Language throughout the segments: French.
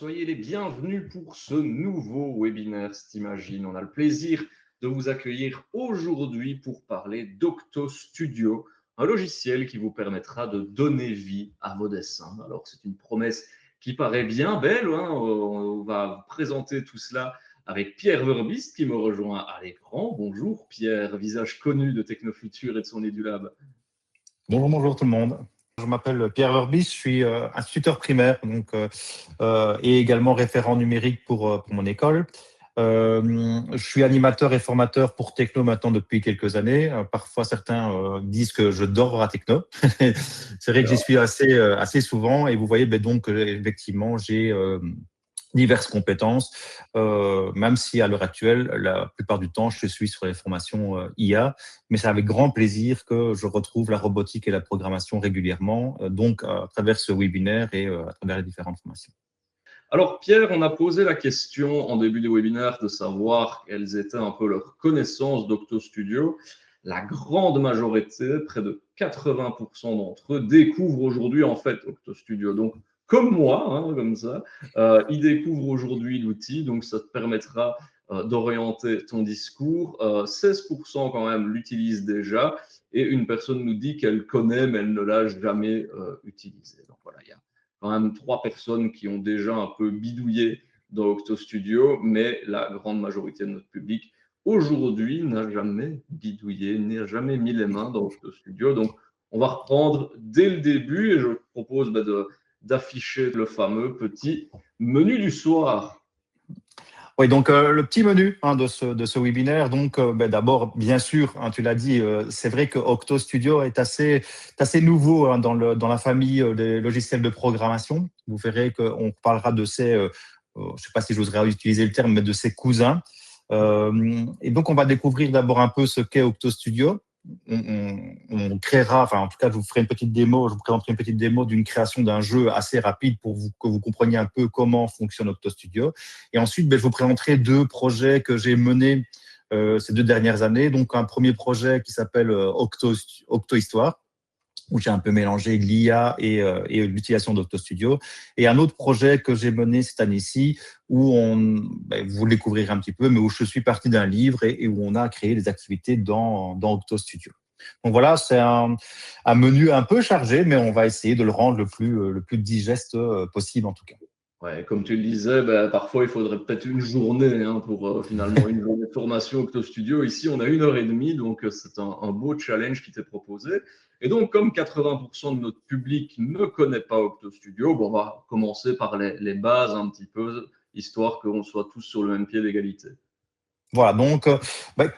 soyez les bienvenus pour ce nouveau webinaire Stimagine. On a le plaisir de vous accueillir aujourd'hui pour parler d'Octostudio, un logiciel qui vous permettra de donner vie à vos dessins. Alors, c'est une promesse qui paraît bien belle, hein. On va vous présenter tout cela avec Pierre Verbist qui me rejoint à l'écran. Bonjour Pierre, visage connu de Technofuture et de son EduLab. Bonjour tout le monde. Je m'appelle Pierre Verbist, je suis instituteur primaire et également référent numérique pour mon école. Je suis animateur et formateur pour Techno maintenant depuis quelques années. Parfois, certains disent que je dors à Techno. C'est vrai que j'y suis assez souvent et vous voyez donc effectivement j'ai diverses compétences, même si à l'heure actuelle, la plupart du temps, je suis sur les formations IA, mais c'est avec grand plaisir que je retrouve la robotique et la programmation régulièrement, donc à travers ce webinaire et à travers les différentes formations. Alors Pierre, on a posé la question en début du webinaire de savoir quelles étaient un peu leurs connaissances d'Octostudio. La grande majorité, près de 80% d'entre eux, découvrent aujourd'hui en fait Octostudio. Donc, comme moi, hein, comme ça, ils découvrent aujourd'hui l'outil, donc ça te permettra d'orienter ton discours. 16% quand même l'utilisent déjà et une personne nous dit qu'elle connaît mais elle ne l'a jamais utilisé. Donc voilà, il y a quand même 3 personnes qui ont déjà un peu bidouillé dans Octostudio, mais la grande majorité de notre public aujourd'hui n'a jamais bidouillé, n'a jamais mis les mains dans Octostudio. Donc, on va reprendre dès le début et je propose d'afficher le fameux petit menu du soir. Oui, donc le petit menu de ce webinaire. Donc, d'abord, bien sûr, tu l'as dit, c'est vrai que Octostudio est assez nouveau dans la famille des logiciels de programmation. Vous verrez qu'on parlera de ces, je ne sais pas si j'oserais utiliser le terme, mais de ses cousins. Et donc, on va découvrir d'abord un peu ce qu'est Octostudio. On créera, enfin en tout cas, je vous présenterai une petite démo d'une création d'un jeu assez rapide pour que vous compreniez un peu comment fonctionne Octostudio. Et ensuite, je vous présenterai 2 projets que j'ai menés ces 2 dernières années. Donc, un premier projet qui s'appelle Octohistoire, où j'ai un peu mélangé l'IA et l'utilisation d'Octostudio. Et un autre projet que j'ai mené cette année-ci, où vous le découvrirez un petit peu, mais où je suis parti d'un livre et où on a créé des activités dans Octostudio. Donc voilà, c'est un menu un peu chargé, mais on va essayer de le rendre le plus digeste possible en tout cas. Ouais, comme tu le disais, parfois il faudrait peut-être une journée pour finalement une journée de formation Octostudio. Ici, on a 1h30, donc c'est un beau challenge qui t'est proposé. Et donc, comme 80% de notre public ne connaît pas Octostudio, on va commencer par les bases un petit peu, histoire qu'on soit tous sur le même pied d'égalité. Voilà, donc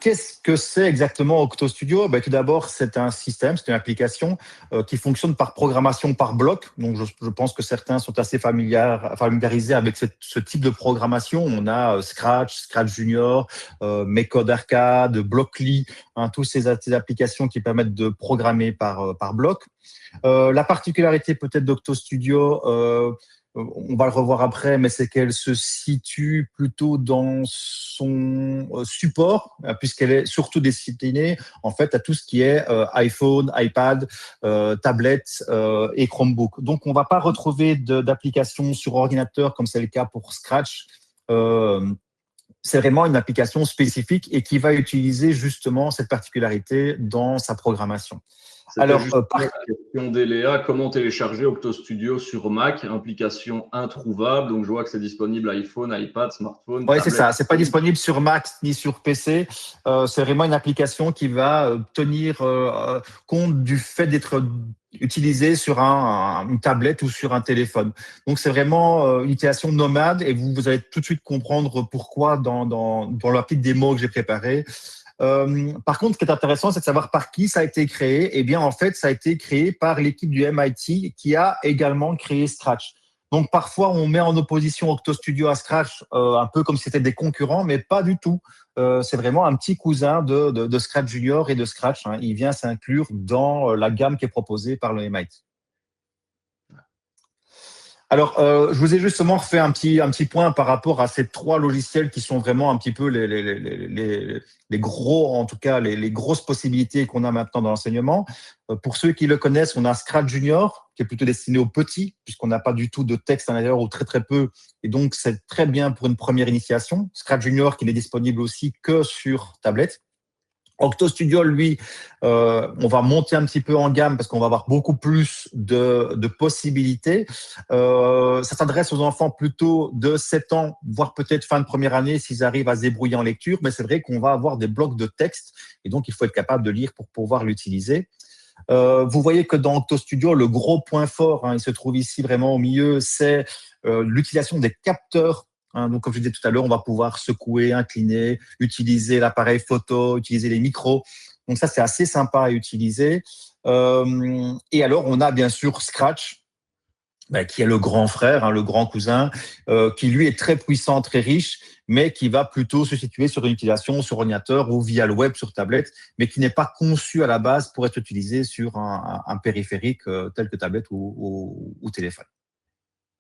qu'est-ce que c'est exactement Octostudio? Tout d'abord, c'est un système, c'est une application qui fonctionne par programmation par bloc. Donc, je pense que certains sont assez familiarisés avec ce type de programmation. On a Scratch Junior, Mécode Arcade, Blockly, tous ces applications qui permettent de programmer par bloc. La particularité peut-être d'Octostudio, on va le revoir après, mais c'est qu'elle se situe plutôt dans son support, puisqu'elle est surtout destinée en fait à tout ce qui est iPhone, iPad, tablette et Chromebook. Donc, on ne va pas retrouver d'applications sur ordinateur comme c'est le cas pour Scratch. C'est vraiment une application spécifique et qui va utiliser justement cette particularité dans sa programmation. Alors, la question d'Eléa, comment télécharger Octostudio sur Mac, application introuvable. Donc, je vois que c'est disponible iPhone, iPad, smartphone. Oui, c'est ça. C'est pas disponible sur Mac ni sur PC. C'est vraiment une application qui va tenir compte du fait d'être utilisée sur une tablette ou sur un téléphone. Donc, c'est vraiment une utilisation nomade et vous allez tout de suite comprendre pourquoi dans la petite démo que j'ai préparée. Par contre, ce qui est intéressant, c'est de savoir par qui ça a été créé. Eh bien, en fait, ça a été créé par l'équipe du MIT qui a également créé Scratch. Donc, parfois, on met en opposition Octostudio à Scratch, un peu comme si c'était des concurrents, mais pas du tout. C'est vraiment un petit cousin de Scratch Junior et de Scratch. Il vient s'inclure dans la gamme qui est proposée par le MIT. Alors, je vous ai justement refait un petit point par rapport à ces 3 logiciels qui sont vraiment un petit peu les gros, en tout cas, les grosses possibilités qu'on a maintenant dans l'enseignement. Pour ceux qui le connaissent, on a Scratch Junior, qui est plutôt destiné aux petits, puisqu'on n'a pas du tout de texte à l'intérieur ou très très peu. Et donc, c'est très bien pour une première initiation. Scratch Junior, qui n'est disponible aussi que sur tablette. Octo Studio, lui, on va monter un petit peu en gamme parce qu'on va avoir beaucoup plus de possibilités. Ça s'adresse aux enfants plutôt de 7 ans, voire peut-être fin de première année s'ils arrivent à se débrouiller en lecture. Mais c'est vrai qu'on va avoir des blocs de texte et donc il faut être capable de lire pour pouvoir l'utiliser. Vous voyez que dans Octo Studio, le gros point fort, il se trouve ici vraiment au milieu, c'est l'utilisation des capteurs. Donc, comme je disais tout à l'heure, on va pouvoir secouer, incliner, utiliser l'appareil photo, utiliser les micros. Donc ça, c'est assez sympa à utiliser. Et alors, on a bien sûr Scratch, qui est le grand frère, le grand cousin, qui lui est très puissant, très riche, mais qui va plutôt se situer sur une utilisation sur ordinateur ou via le web sur tablette, mais qui n'est pas conçu à la base pour être utilisé sur un périphérique tel que tablette ou téléphone.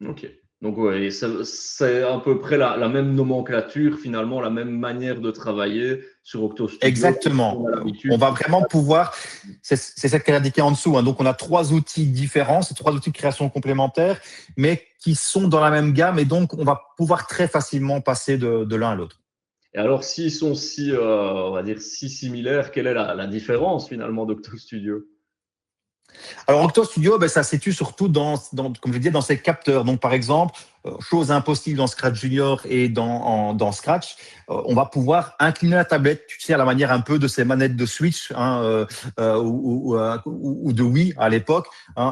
Ok. Donc, ouais, c'est à peu près la même nomenclature, finalement, la même manière de travailler sur Octo Studio. Exactement. On a On l'habitude. va vraiment pouvoir, c'est ça qu'elle a indiqué en dessous. Donc, on a 3 outils différents, c'est 3 outils de création complémentaires, mais qui sont dans la même gamme. Et donc, on va pouvoir très facilement passer de l'un à l'autre. Et alors, s'ils sont on va dire, si similaires, quelle est la différence, finalement, d'Octo Studio? Alors, Octo Studio, ça se situe surtout comme je disais, dans ses capteurs. Donc, par exemple, chose impossible dans Scratch Junior et dans Scratch, on va pouvoir incliner la tablette, tu sais, à la manière un peu de ces manettes de Switch ou de Wii à l'époque.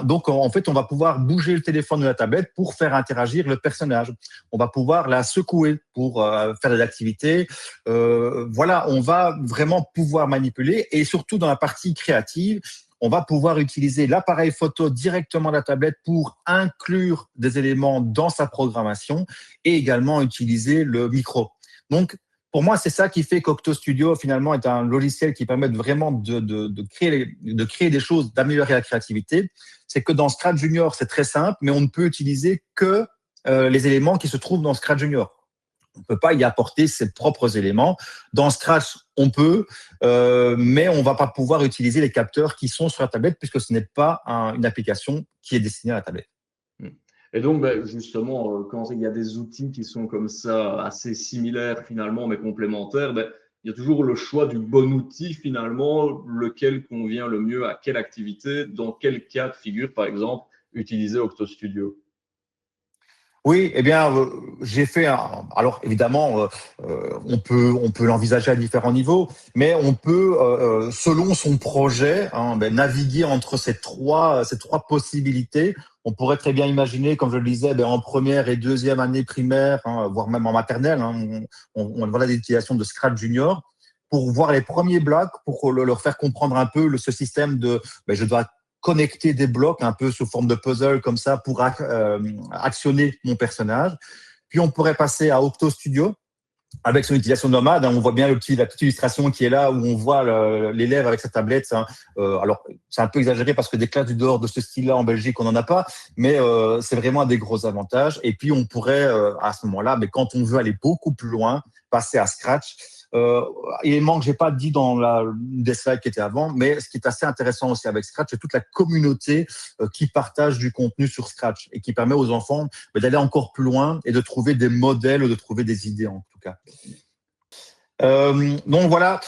Donc, en fait, on va pouvoir bouger le téléphone de la tablette pour faire interagir le personnage. On va pouvoir la secouer pour faire des activités. Voilà, on va vraiment pouvoir manipuler et surtout dans la partie créative, on va pouvoir utiliser l'appareil photo directement de la tablette pour inclure des éléments dans sa programmation et également utiliser le micro. Donc, pour moi, c'est ça qui fait qu'Octo Studio, finalement, est un logiciel qui permet vraiment de créer des choses, d'améliorer la créativité. C'est que dans Scratch Junior, c'est très simple, mais on ne peut utiliser que les éléments qui se trouvent dans Scratch Junior. On ne peut pas y apporter ses propres éléments. Dans Scratch, on peut, mais on ne va pas pouvoir utiliser les capteurs qui sont sur la tablette puisque ce n'est pas une application qui est destinée à la tablette. Et donc, justement, quand il y a des outils qui sont comme ça, assez similaires finalement, mais complémentaires, il y a toujours le choix du bon outil finalement, lequel convient le mieux à quelle activité, dans quel cas de figure, par exemple, utiliser Octo Studio. Oui, eh bien, j'ai fait alors évidemment, on peut l'envisager à différents niveaux, mais on peut, selon son projet, naviguer entre ces trois possibilités. On pourrait très bien imaginer, comme je le disais, en première et deuxième année primaire, voire même en maternelle, on voilà des utilisations de Scratch Junior pour voir les premiers blocs, pour leur faire comprendre un peu ce système de, je dois connecter des blocs un peu sous forme de puzzle comme ça pour actionner mon personnage. Puis on pourrait passer à Octo Studio avec son utilisation nomade. On voit bien la petite illustration qui est là où on voit l'élève avec sa tablette. Alors, c'est un peu exagéré parce que des classes du dehors de ce style-là en Belgique, on n'en a pas, mais c'est vraiment un des gros avantages. Et puis, on pourrait, à ce moment-là, mais quand on veut aller beaucoup plus loin, passer à Scratch. Élément que j'ai pas dit dans des slides qui étaient avant, mais ce qui est assez intéressant aussi avec Scratch, c'est toute la communauté qui partage du contenu sur Scratch et qui permet aux enfants d'aller encore plus loin et de trouver des modèles ou de trouver des idées en tout cas. Donc voilà,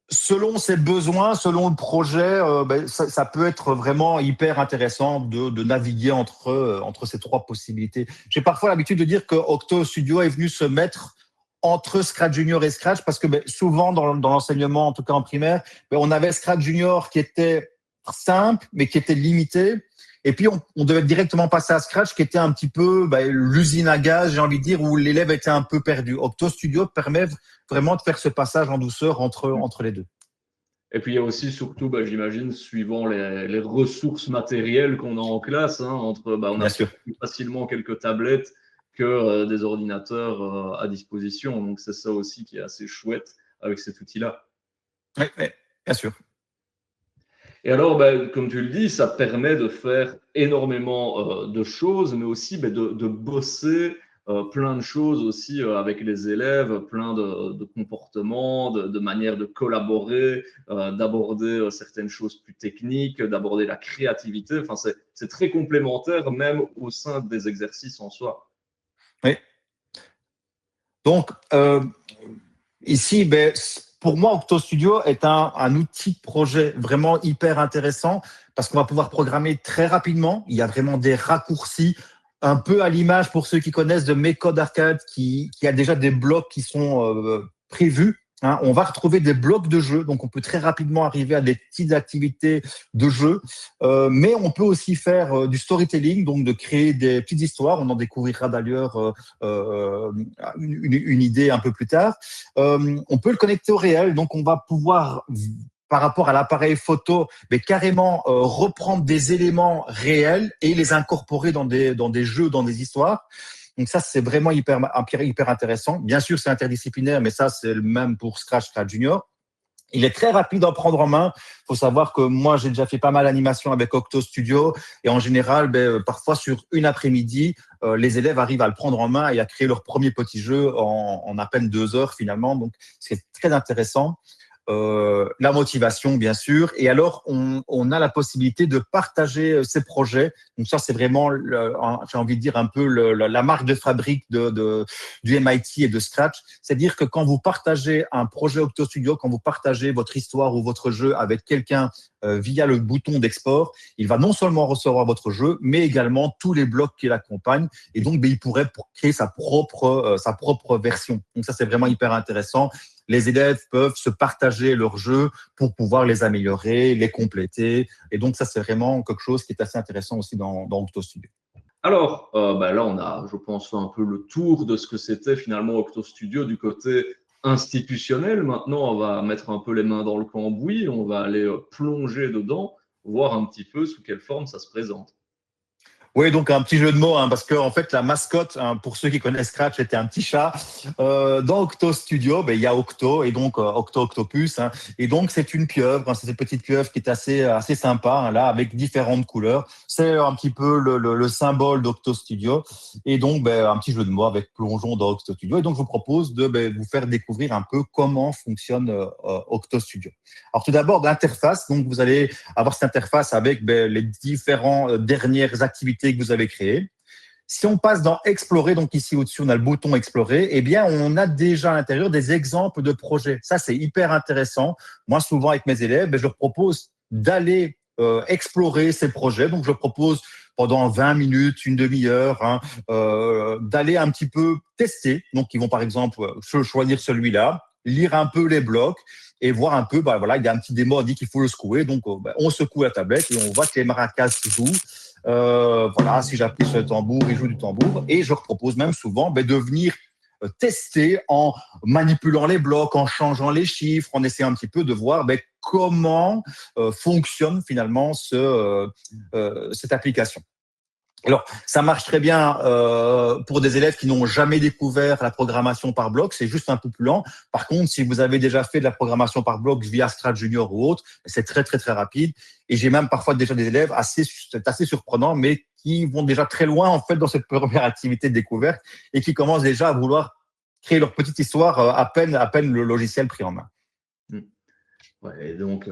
selon ses besoins, selon le projet, ça peut être vraiment hyper intéressant de naviguer entre ces trois possibilités. J'ai parfois l'habitude de dire que Octo Studio est venu se mettre entre Scratch Junior et Scratch parce que souvent dans l'enseignement, en tout cas en primaire, on avait Scratch Junior qui était simple mais qui était limité. Et puis, on devait directement passer à Scratch, qui était un petit peu l'usine à gaz, j'ai envie de dire, où l'élève était un peu perdu. Octo Studio permet vraiment de faire ce passage en douceur entre les deux. Et puis, il y a aussi, surtout, j'imagine, suivant les ressources matérielles qu'on a en classe, on Bien a sûr. plus facilement quelques tablettes que des ordinateurs à disposition. Donc, c'est ça aussi qui est assez chouette avec cet outil-là. Oui, bien sûr. Et alors, comme tu le dis, ça permet de faire énormément de choses, mais aussi de bosser plein de choses aussi avec les élèves, plein de comportements, de manières de collaborer, d'aborder certaines choses plus techniques, d'aborder la créativité. Enfin, c'est très complémentaire même au sein des exercices en soi. Oui. Donc, ici, pour moi, Octo Studio est un outil de projet vraiment hyper intéressant parce qu'on va pouvoir programmer très rapidement. Il y a vraiment des raccourcis, un peu à l'image pour ceux qui connaissent de mes codes arcade, qui a déjà des blocs qui sont prévus. Hein. On va retrouver des blocs de jeu, donc on peut très rapidement arriver à des petites activités de jeu. Mais on peut aussi faire du storytelling, donc de créer des petites histoires. On en découvrira d'ailleurs une idée un peu plus tard. On peut le connecter au réel, donc on va pouvoir, par rapport à l'appareil photo, mais carrément reprendre des éléments réels et les incorporer dans des jeux, dans des histoires. Donc ça, c'est vraiment hyper intéressant. Bien sûr, c'est interdisciplinaire, mais ça, c'est le même pour Scratch Junior. Il est très rapide à prendre en main. Il faut savoir que moi, j'ai déjà fait pas mal d'animations avec Octo Studio. Et en général, parfois, sur une après-midi, les élèves arrivent à le prendre en main et à créer leur premier petit jeu en à peine 2 heures, finalement. Donc, c'est très intéressant. La motivation, bien sûr. Et alors, on a la possibilité de partager ces projets. Donc ça, c'est vraiment, j'ai envie de dire, un peu la marque de fabrique du MIT et de Scratch. C'est-à-dire que quand vous partagez un projet Octo Studio, quand vous partagez votre histoire ou votre jeu avec quelqu'un via le bouton d'export, il va non seulement recevoir votre jeu, mais également tous les blocs qui l'accompagnent. Et donc, il pourrait créer sa propre version. Donc ça, c'est vraiment hyper intéressant. Les élèves peuvent se partager leurs jeux pour pouvoir les améliorer, les compléter. Et donc, ça, c'est vraiment quelque chose qui est assez intéressant aussi dans Octo Studio. Alors, là, on a, je pense, fait un peu le tour de ce que c'était finalement Octo Studio du côté institutionnel. Maintenant, on va mettre un peu les mains dans le cambouis, on va aller plonger dedans, voir un petit peu sous quelle forme ça se présente. Oui, donc un petit jeu de mots, hein, parce que en fait la mascotte, hein, pour ceux qui connaissent Scratch, était un petit chat. Dans Octo Studio, il y a Octo et donc Octopus, hein, et donc c'est une pieuvre, hein, c'est cette petite pieuvre qui est assez sympa, hein, là, avec différentes couleurs. C'est un petit peu le symbole d'Octo Studio, et donc un petit jeu de mots avec plongeon dans Octo Studio. Et donc je vous propose de vous faire découvrir un peu comment fonctionne Octo Studio. Alors tout d'abord l'interface, donc vous allez avoir cette interface avec les différentes dernières activités que vous avez créées. Si on passe dans Explorer, donc ici au-dessus, on a le bouton Explorer, eh bien, on a déjà à l'intérieur des exemples de projets. Ça, c'est hyper intéressant. Moi, souvent, avec mes élèves, je leur propose d'aller explorer ces projets. Donc, je propose pendant 20 minutes, une demi-heure, hein, d'aller un petit peu tester. Donc, ils vont, par exemple, choisir celui-là, lire un peu les blocs, et voir un peu, voilà, il y a un petit démo, on dit qu'il faut le secouer, donc on secoue la tablette et on voit que les maracas jouent. Voilà, si j'appuie sur le tambour, il joue du tambour, et je leur propose même souvent de venir tester en manipulant les blocs, en changeant les chiffres, en essayant un petit peu de voir comment fonctionne finalement cette application. Alors, ça marche très bien pour des élèves qui n'ont jamais découvert la programmation par bloc, c'est juste un peu plus lent. Par contre, si vous avez déjà fait de la programmation par bloc via Scratch Junior ou autre, c'est très, très, très rapide. Et j'ai même parfois déjà des élèves assez surprenants, mais qui vont déjà très loin en fait dans cette première activité de découverte et qui commencent déjà à vouloir créer leur petite histoire à peine le logiciel pris en main. Ouais, et donc,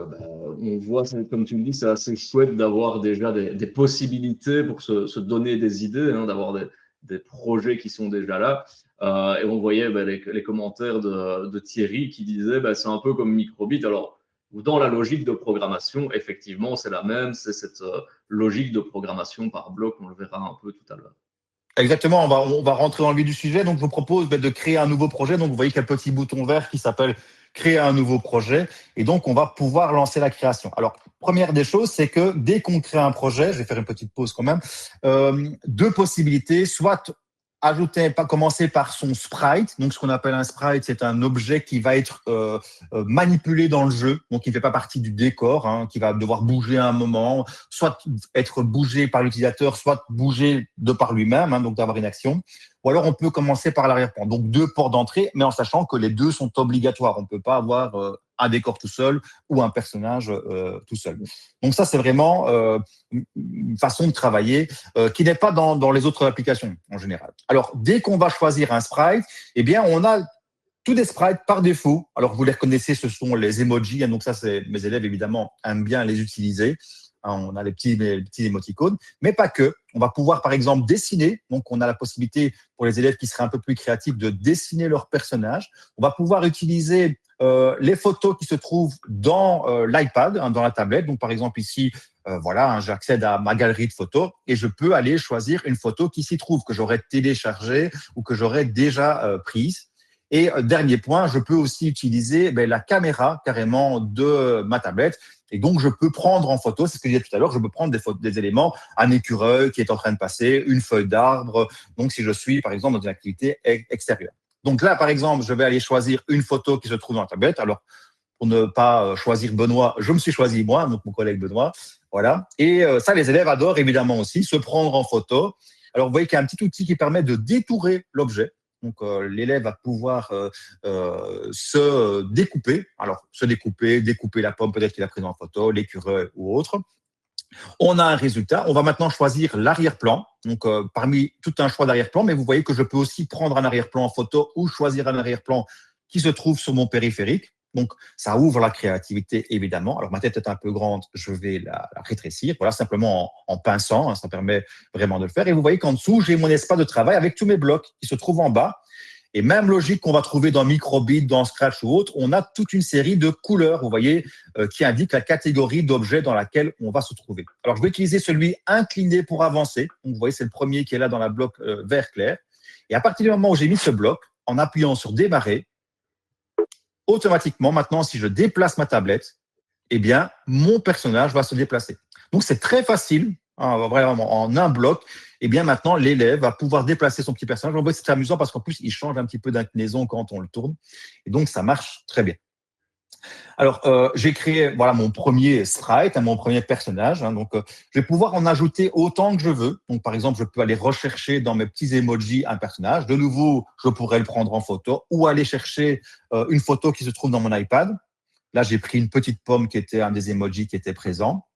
on voit, comme tu me dis, c'est assez chouette d'avoir déjà des possibilités pour se donner des idées, hein, d'avoir des projets qui sont déjà là. Et on voyait les commentaires de Thierry qui disait c'est un peu comme Microbit. Alors, dans la logique de programmation, effectivement, c'est la même, c'est cette logique de programmation par bloc, on le verra un peu tout à l'heure. Exactement, on va rentrer dans le vif du sujet. Donc, je vous propose de créer un nouveau projet. Donc, vous voyez qu'il y a un petit bouton vert qui s'appelle créer un nouveau projet. Et donc, on va pouvoir lancer la création. Alors, première des choses, c'est que dès qu'on crée un projet, je vais faire une petite pause quand même, 2 possibilités, soit commencer par son sprite. Donc, ce qu'on appelle un sprite, c'est un objet qui va être manipulé dans le jeu, donc qui ne fait pas partie du décor, hein, qui va devoir bouger à un moment, soit être bougé par l'utilisateur, soit bouger de par lui-même, hein, donc d'avoir une action. ou alors on peut commencer par l'arrière-plan. Donc 2 ports d'entrée, mais en sachant que les 2 sont obligatoires. On ne peut pas avoir un décor tout seul ou un personnage tout seul. Donc ça, c'est vraiment une façon de travailler qui n'est pas dans les autres applications en général. Alors, dès qu'on va choisir un sprite, eh bien, on a tous des sprites par défaut. Alors, vous les reconnaissez, ce sont les emojis. Donc ça, mes élèves, évidemment, aiment bien les utiliser. On a les petits émoticônes, mais pas que. On va pouvoir, par exemple, dessiner. Donc, on a la possibilité, pour les élèves qui seraient un peu plus créatifs, de dessiner leur personnage. On va pouvoir utiliser les photos qui se trouvent dans l'iPad, dans la tablette. Donc, par exemple, ici, voilà, j'accède à ma galerie de photos et je peux aller choisir une photo qui s'y trouve, que j'aurais téléchargée ou que j'aurais déjà prise. Et dernier point, je peux aussi utiliser la caméra carrément de ma tablette. Et donc, je peux prendre en photo, c'est ce que je disais tout à l'heure, je peux prendre des éléments, un écureuil qui est en train de passer, une feuille d'arbre. Donc, si je suis, par exemple, dans une activité extérieure. Donc là, par exemple, je vais aller choisir une photo qui se trouve dans la tablette. Alors, pour ne pas choisir Benoît, je me suis choisi moi, donc mon collègue Benoît. Voilà. Et ça, les élèves adorent évidemment aussi, se prendre en photo. Alors, vous voyez qu'il y a un petit outil qui permet de détourer l'objet. Donc, l'élève va pouvoir se découper. Alors, se découper la pomme, peut-être qu'il a prise en photo, l'écureuil ou autre. On a un résultat. On va maintenant choisir l'arrière-plan. Donc, parmi tout un choix d'arrière-plan, mais vous voyez que je peux aussi prendre un arrière-plan en photo ou choisir un arrière-plan qui se trouve sur mon périphérique. Donc, ça ouvre la créativité, évidemment. Alors, ma tête est un peu grande, je vais la rétrécir. Voilà, simplement en pinçant, hein, ça permet vraiment de le faire. Et vous voyez qu'en dessous, j'ai mon espace de travail avec tous mes blocs qui se trouvent en bas. Et même logique qu'on va trouver dans Microbit, dans Scratch ou autre, on a toute une série de couleurs, vous voyez, qui indiquent la catégorie d'objets dans laquelle on va se trouver. Alors, je vais utiliser celui incliné pour avancer. Donc, vous voyez, c'est le premier qui est là dans la bloc vert clair. Et à partir du moment où j'ai mis ce bloc, en appuyant sur démarrer, automatiquement, maintenant, si je déplace ma tablette, eh bien, mon personnage va se déplacer. Donc, c'est très facile, hein, vraiment, en un bloc. Eh bien, maintenant, l'élève va pouvoir déplacer son petit personnage. En fait, c'est amusant parce qu'en plus, il change un petit peu d'inclinaison quand on le tourne. Et donc, ça marche très bien. Alors, j'ai créé voilà, mon premier sprite, mon premier personnage. Donc, je vais pouvoir en ajouter autant que je veux. Donc, par exemple, je peux aller rechercher dans mes petits emojis un personnage. De nouveau, je pourrais le prendre en photo ou aller chercher une photo qui se trouve dans mon iPad. Là, j'ai pris une petite pomme qui était un des emojis qui était présent.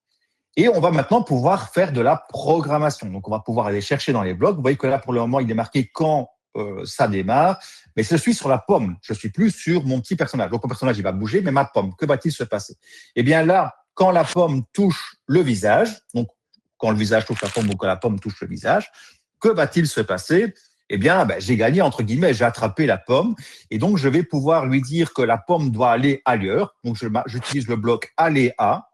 Et on va maintenant pouvoir faire de la programmation. Donc, on va pouvoir aller chercher dans les blocs. Vous voyez que là, pour le moment, il est marqué quand ça démarre. Mais je suis sur la pomme. Je suis plus sur mon petit personnage. Donc, mon personnage, il va bouger, mais ma pomme, que va-t-il se passer? Eh bien, là, quand la pomme touche le visage, donc quand le visage touche la pomme ou quand la pomme touche le visage, que va-t-il se passer? Eh bien, j'ai gagné, entre guillemets, j'ai attrapé la pomme. Et donc, je vais pouvoir lui dire que la pomme doit aller ailleurs. Donc, j'utilise le bloc aller à.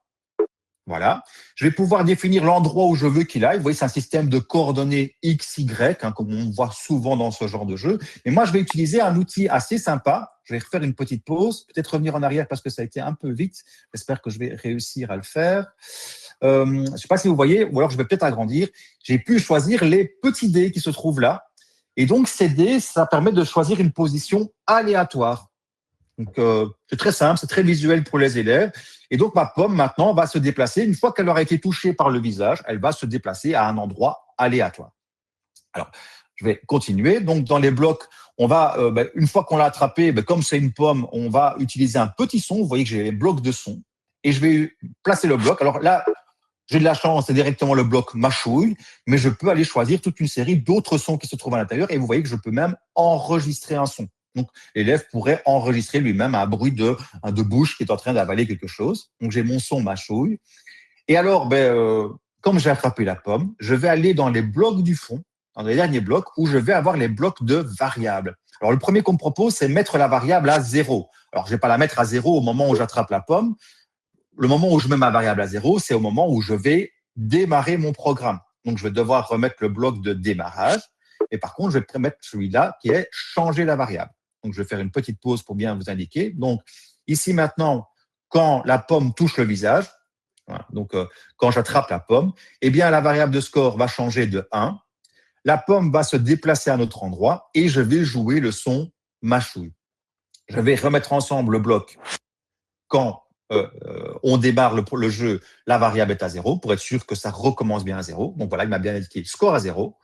Voilà. Je vais pouvoir définir l'endroit où je veux qu'il aille. Vous voyez, c'est un système de coordonnées X, Y, comme on voit souvent dans ce genre de jeu. Mais moi, je vais utiliser un outil assez sympa. Je vais refaire une petite pause, peut-être revenir en arrière parce que ça a été un peu vite. J'espère que je vais réussir à le faire. Je ne sais pas si vous voyez, ou alors je vais peut-être agrandir. J'ai pu choisir les petits dés qui se trouvent là. Et donc, ces dés, ça permet de choisir une position aléatoire. Donc, c'est très simple, c'est très visuel pour les élèves. Et donc, ma pomme, maintenant, va se déplacer. Une fois qu'elle aura été touchée par le visage, elle va se déplacer à un endroit aléatoire. Alors, je vais continuer. Donc, dans les blocs, on va, une fois qu'on l'a attrapé, comme c'est une pomme, on va utiliser un petit son. Vous voyez que j'ai les blocs de son. Et je vais placer le bloc. Alors là, j'ai de la chance, c'est directement le bloc mâchouille, mais je peux aller choisir toute une série d'autres sons qui se trouvent à l'intérieur. Et vous voyez que je peux même enregistrer un son. Donc, l'élève pourrait enregistrer lui-même un bruit de bouche qui est en train d'avaler quelque chose. Donc, j'ai mon son mâchouille. Et alors, comme j'ai attrapé la pomme, je vais aller dans les blocs du fond, dans les derniers blocs, où je vais avoir les blocs de variables. Alors, le premier qu'on me propose, c'est mettre la variable à 0. Alors, je ne vais pas la mettre à 0 au moment où j'attrape la pomme. Le moment où je mets ma variable à 0, c'est au moment où je vais démarrer mon programme. Donc, je vais devoir remettre le bloc de démarrage. Et par contre, je vais mettre celui-là qui est changer la variable. Donc, je vais faire une petite pause pour bien vous indiquer. Donc, ici maintenant, quand la pomme touche le visage, voilà, donc quand j'attrape la pomme, eh bien, la variable de score va changer de 1. La pomme va se déplacer à un autre endroit et je vais jouer le son mâchouille. Je vais remettre ensemble le bloc quand on démarre le jeu, la variable est à 0 pour être sûr que ça recommence bien à 0. Donc, voilà, il m'a bien indiqué score à 0.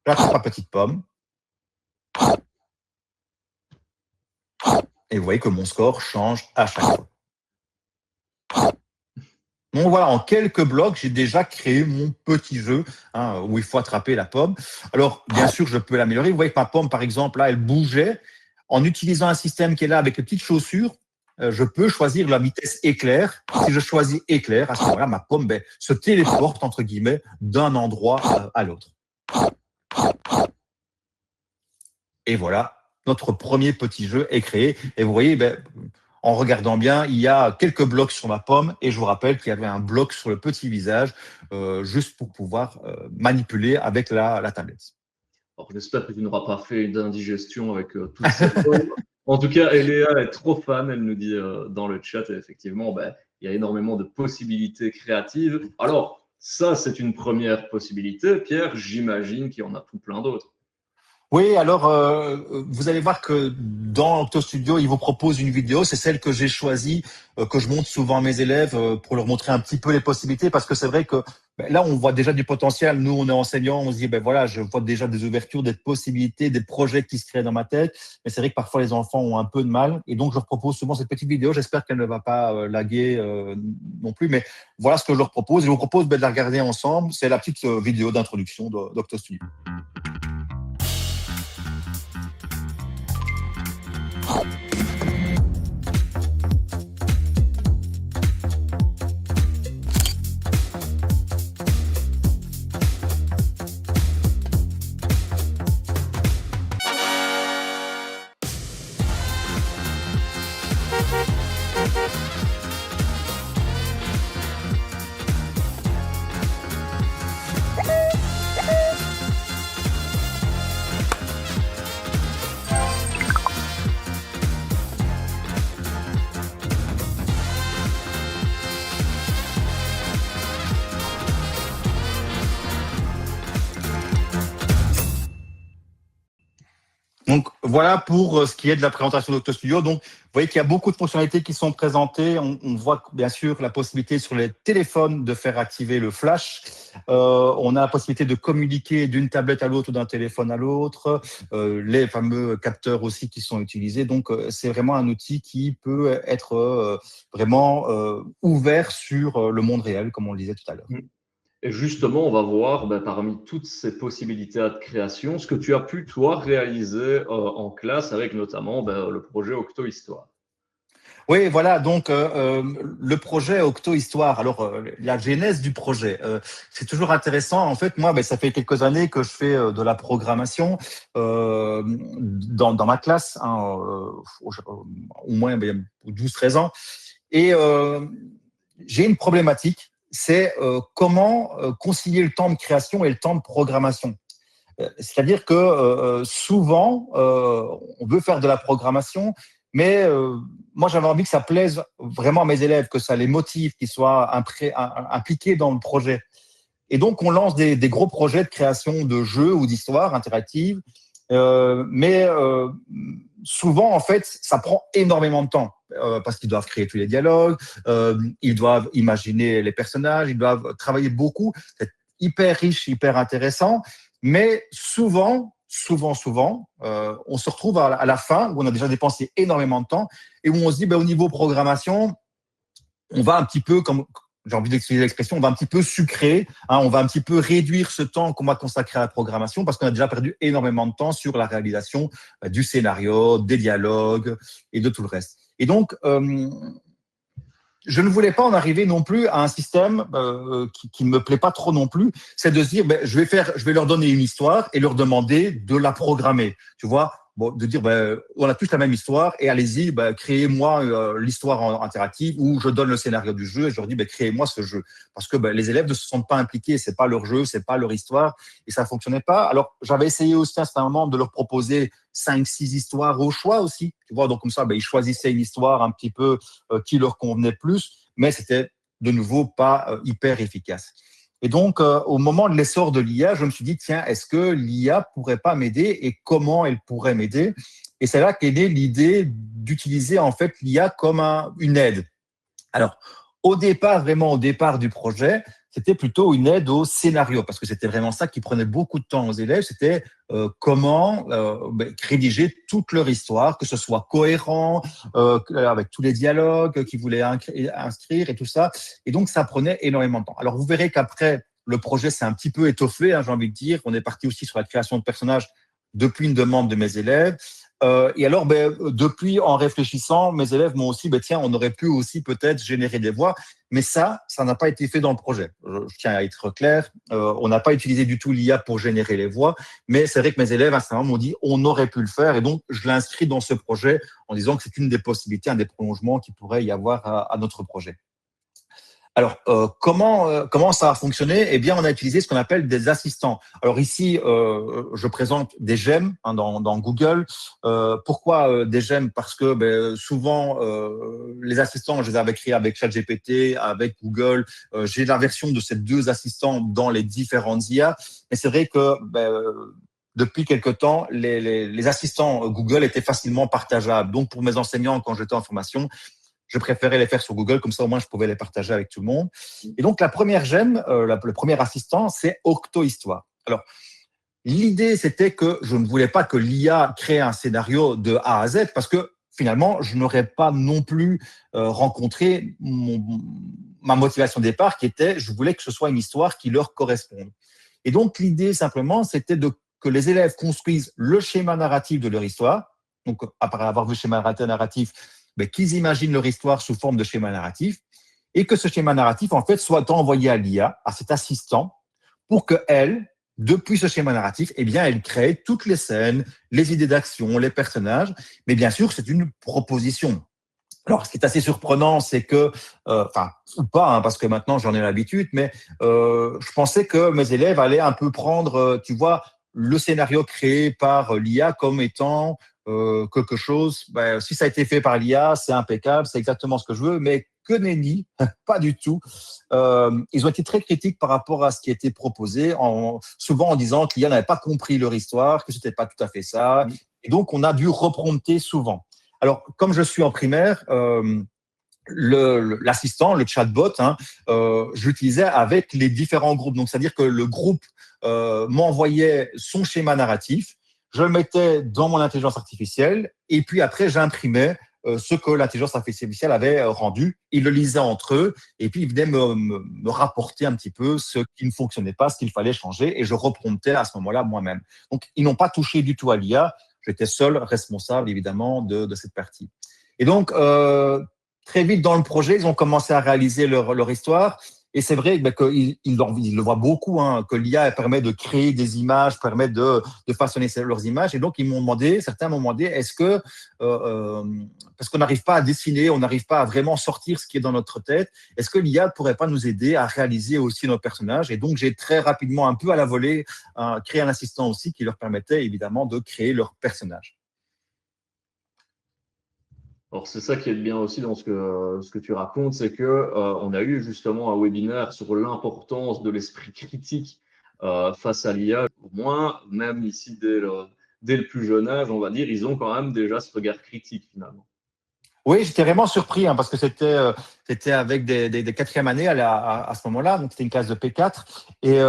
J'attrape la petite pomme. Et vous voyez que mon score change à chaque fois. Donc voilà, en quelques blocs, j'ai déjà créé mon petit jeu où il faut attraper la pomme. Alors, bien sûr, je peux l'améliorer. Vous voyez que ma pomme, par exemple, là, elle bougeait. En utilisant un système qui est là avec les petites chaussures, je peux choisir la vitesse éclair. Si je choisis éclair, à ce moment-là, ma pomme se téléporte, entre guillemets, d'un endroit à l'autre. Et voilà, notre premier petit jeu est créé. Et vous voyez, en regardant bien, il y a quelques blocs sur ma pomme et je vous rappelle qu'il y avait un bloc sur le petit visage juste pour pouvoir manipuler avec la tablette. Alors, j'espère que tu n'auras pas fait une indigestion avec toutes ces pommes. En tout cas, Eléa est trop fan, elle nous dit dans le chat, et effectivement, il y a énormément de possibilités créatives. Alors, ça, c'est une première possibilité. Pierre, j'imagine qu'il y en a tout plein d'autres. Oui, alors vous allez voir que dans Octo Studio, il vous propose une vidéo, c'est celle que j'ai choisie, que je montre souvent à mes élèves pour leur montrer un petit peu les possibilités, parce que c'est vrai que là, on voit déjà du potentiel. Nous, on est enseignants, on se dit, voilà, je vois déjà des ouvertures, des possibilités, des projets qui se créent dans ma tête. Mais c'est vrai que parfois, les enfants ont un peu de mal. Et donc, je leur propose souvent cette petite vidéo. J'espère qu'elle ne va pas laguer non plus. Mais voilà ce que je leur propose. Je vous propose de la regarder ensemble. C'est la petite vidéo d'introduction d'Octo Studio. Donc voilà pour ce qui est de la présentation d'Octo Studio. Donc vous voyez qu'il y a beaucoup de fonctionnalités qui sont présentées. On voit bien sûr la possibilité sur les téléphones de faire activer le flash. On a la possibilité de communiquer d'une tablette à l'autre ou d'un téléphone à l'autre. Les fameux capteurs aussi qui sont utilisés. Donc c'est vraiment un outil qui peut être vraiment ouvert sur le monde réel, comme on le disait tout à l'heure. Et justement, on va voir parmi toutes ces possibilités de création, ce que tu as pu, toi, réaliser en classe avec notamment le projet Octo Histoire. Oui, voilà, donc le projet Octo Histoire. Alors, la genèse du projet, c'est toujours intéressant. En fait, moi, ça fait quelques années que je fais de la programmation dans ma classe, au moins 12-13 ans. Et j'ai une problématique, c'est comment concilier le temps de création et le temps de programmation. C'est-à-dire que souvent, on veut faire de la programmation, mais moi, j'avais envie que ça plaise vraiment à mes élèves, que ça les motive, qu'ils soient impliqués dans le projet. Et donc, on lance des gros projets de création de jeux ou d'histoires interactives, mais souvent, en fait, ça prend énormément de temps parce qu'ils doivent créer tous les dialogues, ils doivent imaginer les personnages, ils doivent travailler beaucoup. C'est hyper riche, hyper intéressant, mais souvent, on se retrouve à la fin où on a déjà dépensé énormément de temps et où on se dit, au niveau programmation, on va un petit peu, comme j'ai envie d'utiliser l'expression, on va un petit peu sucrer, on va un petit peu réduire ce temps qu'on va consacrer à la programmation parce qu'on a déjà perdu énormément de temps sur la réalisation du scénario, des dialogues et de tout le reste. Et donc, je ne voulais pas en arriver non plus à un système qui ne me plaît pas trop non plus, c'est de se dire, je vais leur donner une histoire et leur demander de la programmer, tu vois. Bon, de dire, on a tous la même histoire et allez-y, créez-moi l'histoire interactive où je donne le scénario du jeu et je leur dis, créez-moi ce jeu. Parce que les élèves ne se sentent pas impliqués, c'est pas leur jeu, c'est pas leur histoire et ça fonctionnait pas. Alors, j'avais essayé aussi à un certain moment de leur proposer 5-6 histoires au choix aussi, tu vois. Donc, comme ça, ils choisissaient une histoire un petit peu qui leur convenait plus, mais c'était de nouveau pas hyper efficace. Et donc, au moment de l'essor de l'IA, je me suis dit, tiens, est-ce que l'IA pourrait pas m'aider et comment elle pourrait m'aider? Et c'est là qu'est née l'idée d'utiliser en fait l'IA comme une aide. Alors, vraiment au départ du projet, c'était plutôt une aide au scénario, parce que c'était vraiment ça qui prenait beaucoup de temps aux élèves, c'était comment rédiger toute leur histoire, que ce soit cohérent, avec tous les dialogues qu'ils voulaient inscrire et tout ça. Et donc, ça prenait énormément de temps. Alors, vous verrez qu'après, le projet s'est un petit peu étoffé, hein, j'ai envie de dire. On est parti aussi sur la création de personnages depuis une demande de mes élèves. Et alors, depuis, en réfléchissant, mes élèves m'ont aussi, tiens, on aurait pu aussi peut-être générer des voix, mais ça n'a pas été fait dans le projet. Je tiens à être clair, on n'a pas utilisé du tout l'IA pour générer les voix, mais c'est vrai que mes élèves, à ce moment, m'ont dit, on aurait pu le faire, et donc je l'inscris dans ce projet en disant que c'est une des possibilités, un des prolongements qui pourrait y avoir à notre projet. Alors, comment ça a fonctionné? Eh bien, on a utilisé ce qu'on appelle des assistants. Alors ici, je présente des gemmes dans Google. Pourquoi des gemmes? Parce que souvent, les assistants, je les avais créés avec ChatGPT, avec Google. J'ai la version de ces deux assistants dans les différentes IA. Mais c'est vrai que depuis quelque temps, les assistants Google étaient facilement partageables. Donc, pour mes enseignants, quand j'étais en formation, je préférais les faire sur Google, comme ça au moins je pouvais les partager avec tout le monde. Et donc la première gemme, le premier assistant, c'est Octo-Histoire. Alors, l'idée, c'était que je ne voulais pas que l'IA crée un scénario de A à Z, parce que finalement, je n'aurais pas non plus rencontré ma motivation de départ, qui était, je voulais que ce soit une histoire qui leur corresponde. Et donc l'idée, simplement, c'était que les élèves construisent le schéma narratif de leur histoire. Donc, après avoir vu le schéma narratif, qu'ils imaginent leur histoire sous forme de schéma narratif, et que ce schéma narratif, en fait, soit envoyé à l'IA, à cet assistant, pour qu'elle, depuis ce schéma narratif, eh bien, elle crée toutes les scènes, les idées d'action, les personnages. Mais bien sûr, c'est une proposition. Alors, ce qui est assez surprenant, c'est que, ou pas, hein, parce que maintenant j'en ai l'habitude, mais je pensais que mes élèves allaient un peu prendre, tu vois, le scénario créé par l'IA comme étant quelque chose. Si ça a été fait par l'IA, c'est impeccable, c'est exactement ce que je veux, mais que nenni, pas du tout. Ils ont été très critiques par rapport à ce qui a été proposé, souvent en disant que l'IA n'avait pas compris leur histoire, que c'était pas tout à fait ça, et donc on a dû reprompter souvent. Alors, comme je suis en primaire, l'assistant, le chatbot, je l'utilisais avec les différents groupes. Donc, c'est-à-dire que le groupe m'envoyait son schéma narratif, je le mettais dans mon intelligence artificielle, et puis après, j'imprimais ce que l'intelligence artificielle avait rendu. Ils le lisaient entre eux, et puis ils venaient me rapporter un petit peu ce qui ne fonctionnait pas, ce qu'il fallait changer, et je repromptais à ce moment-là moi-même. Donc, ils n'ont pas touché du tout à l'IA. J'étais seul responsable, évidemment, de cette partie. Et donc, très vite dans le projet, ils ont commencé à réaliser leur histoire. Et c'est vrai qu'ils le voient beaucoup, que l'IA permet de créer des images, permet de façonner leurs images. Et donc, certains m'ont demandé, est-ce que, parce qu'on n'arrive pas à dessiner, on n'arrive pas à vraiment sortir ce qui est dans notre tête, est-ce que l'IA ne pourrait pas nous aider à réaliser aussi nos personnages? Et donc, j'ai très rapidement, un peu à la volée, créé un assistant aussi qui leur permettait évidemment de créer leurs personnages. Alors, c'est ça qui est bien aussi dans ce que tu racontes, c'est que on a eu justement un webinaire sur l'importance de l'esprit critique face à l'IA. Au moins, même ici, dès le plus jeune âge, on va dire, ils ont quand même déjà ce regard critique finalement. Oui, j'étais vraiment surpris parce que c'était avec des quatrièmes années à ce moment-là, donc c'était une classe de P4 et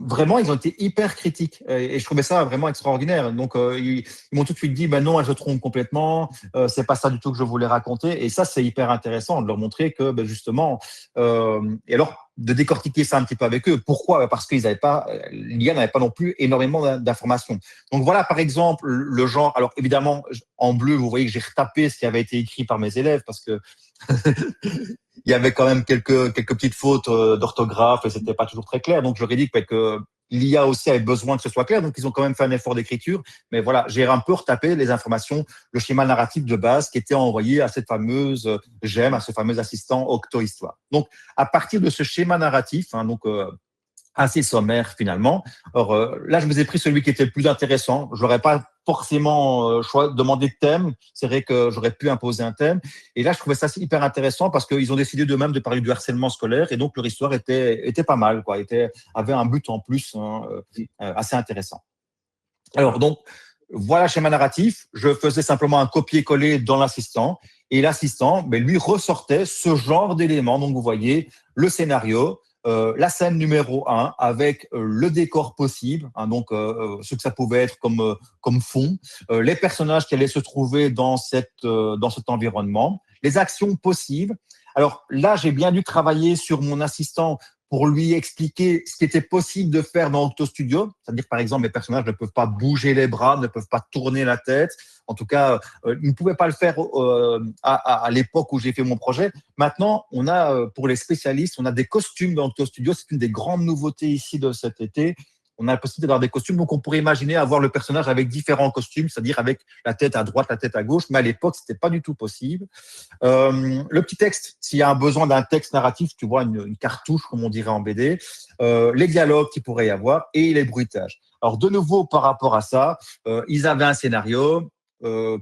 vraiment ils ont été hyper critiques et je trouvais ça vraiment extraordinaire. Donc ils m'ont tout de suite dit non, elle se trompe complètement, c'est pas ça du tout que je voulais raconter et ça c'est hyper intéressant de leur montrer que justement et alors de décortiquer ça un petit peu avec eux. Pourquoi? Parce qu'ils n'avaient pas, l'IA n'avait pas non plus énormément d'informations. Donc voilà, par exemple, le genre. Alors évidemment, en bleu, vous voyez que j'ai retapé ce qui avait été écrit par mes élèves parce que il y avait quand même quelques petites fautes d'orthographe et c'était pas toujours très clair. Donc j'aurais dit que l'IA aussi avait besoin que ce soit clair. Donc ils ont quand même fait un effort d'écriture. Mais voilà, j'ai un peu retapé les informations, le schéma narratif de base qui était envoyé à cette fameuse gemme, à ce fameux assistant Octo-Histoire. Donc à partir de ce schéma narratif, assez sommaire finalement. Or, là, je me suis pris celui qui était le plus intéressant. Je n'aurais pas forcément demandé de thème. C'est vrai que j'aurais pu imposer un thème. Et là, je trouvais ça hyper intéressant parce qu'ils ont décidé d'eux-mêmes de parler du harcèlement scolaire. Et donc, leur histoire était pas mal, quoi. Avait un but en plus assez intéressant. Alors, donc, voilà le schéma narratif. Je faisais simplement un copier-coller dans l'assistant. Et l'assistant, lui, ressortait ce genre d'éléments. Donc, vous voyez le scénario, la scène numéro 1 avec le décor possible, hein, donc ce que ça pouvait être comme fond, les personnages qui allaient se trouver dans cet environnement, les actions possibles. Alors là, j'ai bien dû travailler sur mon assistant pour lui expliquer ce qui était possible de faire dans Octo Studio. C'est-à-dire, par exemple, mes personnages ne peuvent pas bouger les bras, ne peuvent pas tourner la tête. En tout cas, ils ne pouvaient pas le faire à l'époque où j'ai fait mon projet. Maintenant, on a, pour les spécialistes, on a des costumes dans Octo Studio. C'est une des grandes nouveautés ici de cet été. On a la possibilité d'avoir des costumes. Donc, on pourrait imaginer avoir le personnage avec différents costumes, c'est-à-dire avec la tête à droite, la tête à gauche. Mais à l'époque, c'était pas du tout possible. Le petit texte, s'il y a un besoin d'un texte narratif, tu vois, une cartouche, comme on dirait en BD, les dialogues qu'il pourrait y avoir et les bruitages. Alors, de nouveau, par rapport à ça, ils avaient un scénario.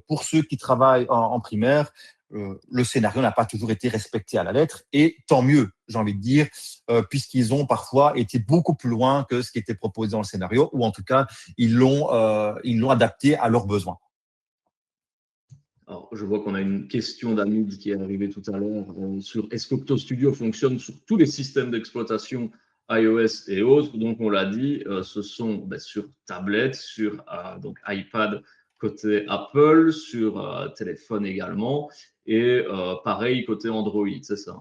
Pour ceux qui travaillent en primaire, le scénario n'a pas toujours été respecté à la lettre, et tant mieux, j'ai envie de dire, puisqu'ils ont parfois été beaucoup plus loin que ce qui était proposé dans le scénario, ou en tout cas, ils l'ont adapté à leurs besoins. Alors, je vois qu'on a une question d'Amid qui est arrivée tout à l'heure sur est-ce qu'Octo Studio fonctionne sur tous les systèmes d'exploitation iOS et autres. Donc, on l'a dit, ce sont sur tablette, sur donc iPad côté Apple, sur téléphone également, et pareil côté Android, c'est ça?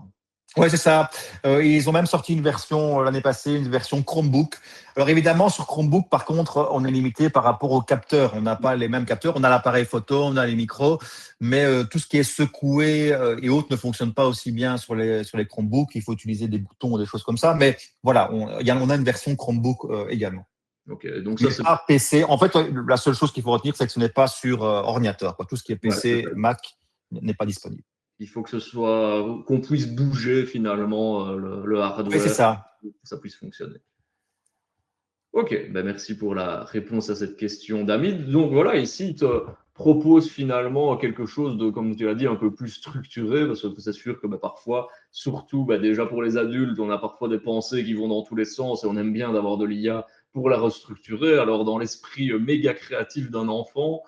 Oui, c'est ça. Ils ont même sorti une version l'année passée, une version Chromebook. Alors évidemment, sur Chromebook, par contre, on est limité par rapport aux capteurs. On n'a pas les mêmes capteurs. On a l'appareil photo, on a les micros, mais tout ce qui est secoué et autres ne fonctionne pas aussi bien sur les Chromebooks. Il faut utiliser des boutons ou des choses comme ça. Mais voilà, on a une version Chromebook également. Ok, donc ça, c'est pas PC. En fait, la seule chose qu'il faut retenir, c'est que ce n'est pas sur ordinateur. Tout ce qui est PC, Mac n'est pas disponible. Il faut que ce soit qu'on puisse bouger finalement le hardware, oui, c'est ça. pour que ça puisse fonctionner. Ok, ben merci pour la réponse à cette question d'Amid. Donc voilà, ici, il te propose finalement quelque chose de, comme tu l'as dit, un peu plus structuré, parce que c'est sûr que parfois, surtout déjà pour les adultes, on a parfois des pensées qui vont dans tous les sens et on aime bien d'avoir de l'IA pour la restructurer. Alors dans l'esprit méga créatif d'un enfant,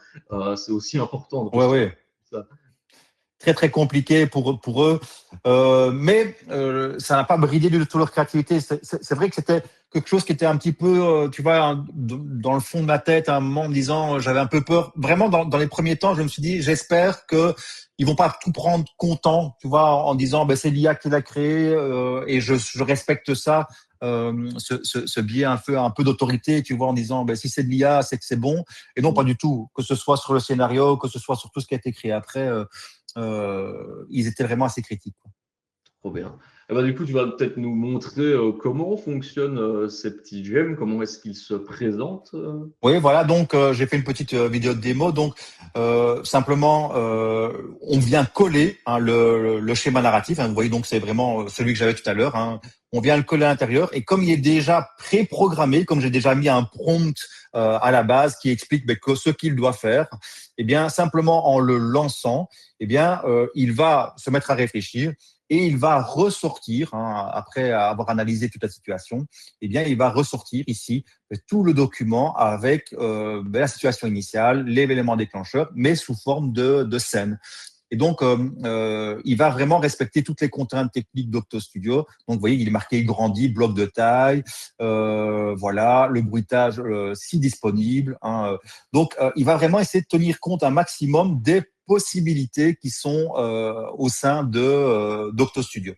c'est aussi important de restructurer ça. Très, très compliqué pour eux. Mais ça n'a pas bridé de toute leur créativité. C'est vrai que c'était quelque chose qui était un petit peu, tu vois, dans le fond de ma tête à un moment, en me disant, j'avais un peu peur. Vraiment, dans les premiers temps, je me suis dit, j'espère qu'ils vont pas tout prendre content, tu vois, en disant, c'est l'IA qui l'a créé et je respecte ça. Ce biais un peu d'autorité, tu vois, en disant si c'est de l'IA, c'est que c'est bon. Et non, pas du tout. Que ce soit sur le scénario, que ce soit sur tout ce qui a été créé après, ils étaient vraiment assez critiques. Trop bien. Et du coup, tu vas peut-être nous montrer comment fonctionnent ces petits gemmes, comment est-ce qu'ils se présentent. Oui, voilà. Donc, j'ai fait une petite vidéo de démo. Donc, simplement, on vient coller le schéma narratif. Vous voyez, donc c'est vraiment celui que j'avais tout à l'heure. On vient le coller à l'intérieur. Et comme il est déjà pré-programmé, comme j'ai déjà mis un prompt à la base qui explique ce qu'il doit faire, eh bien, simplement en le lançant, eh bien, il va se mettre à réfléchir. Et il va ressortir, après avoir analysé toute la situation, eh bien, il va ressortir ici tout le document avec la situation initiale, les éléments déclencheurs, mais sous forme de scène. Et donc, il va vraiment respecter toutes les contraintes techniques d'Octo Studio. Donc, vous voyez, il est marqué grandi, bloc de taille, voilà, le bruitage si disponible. Donc, il va vraiment essayer de tenir compte un maximum des possibilités qui sont au sein d'Octo Studio.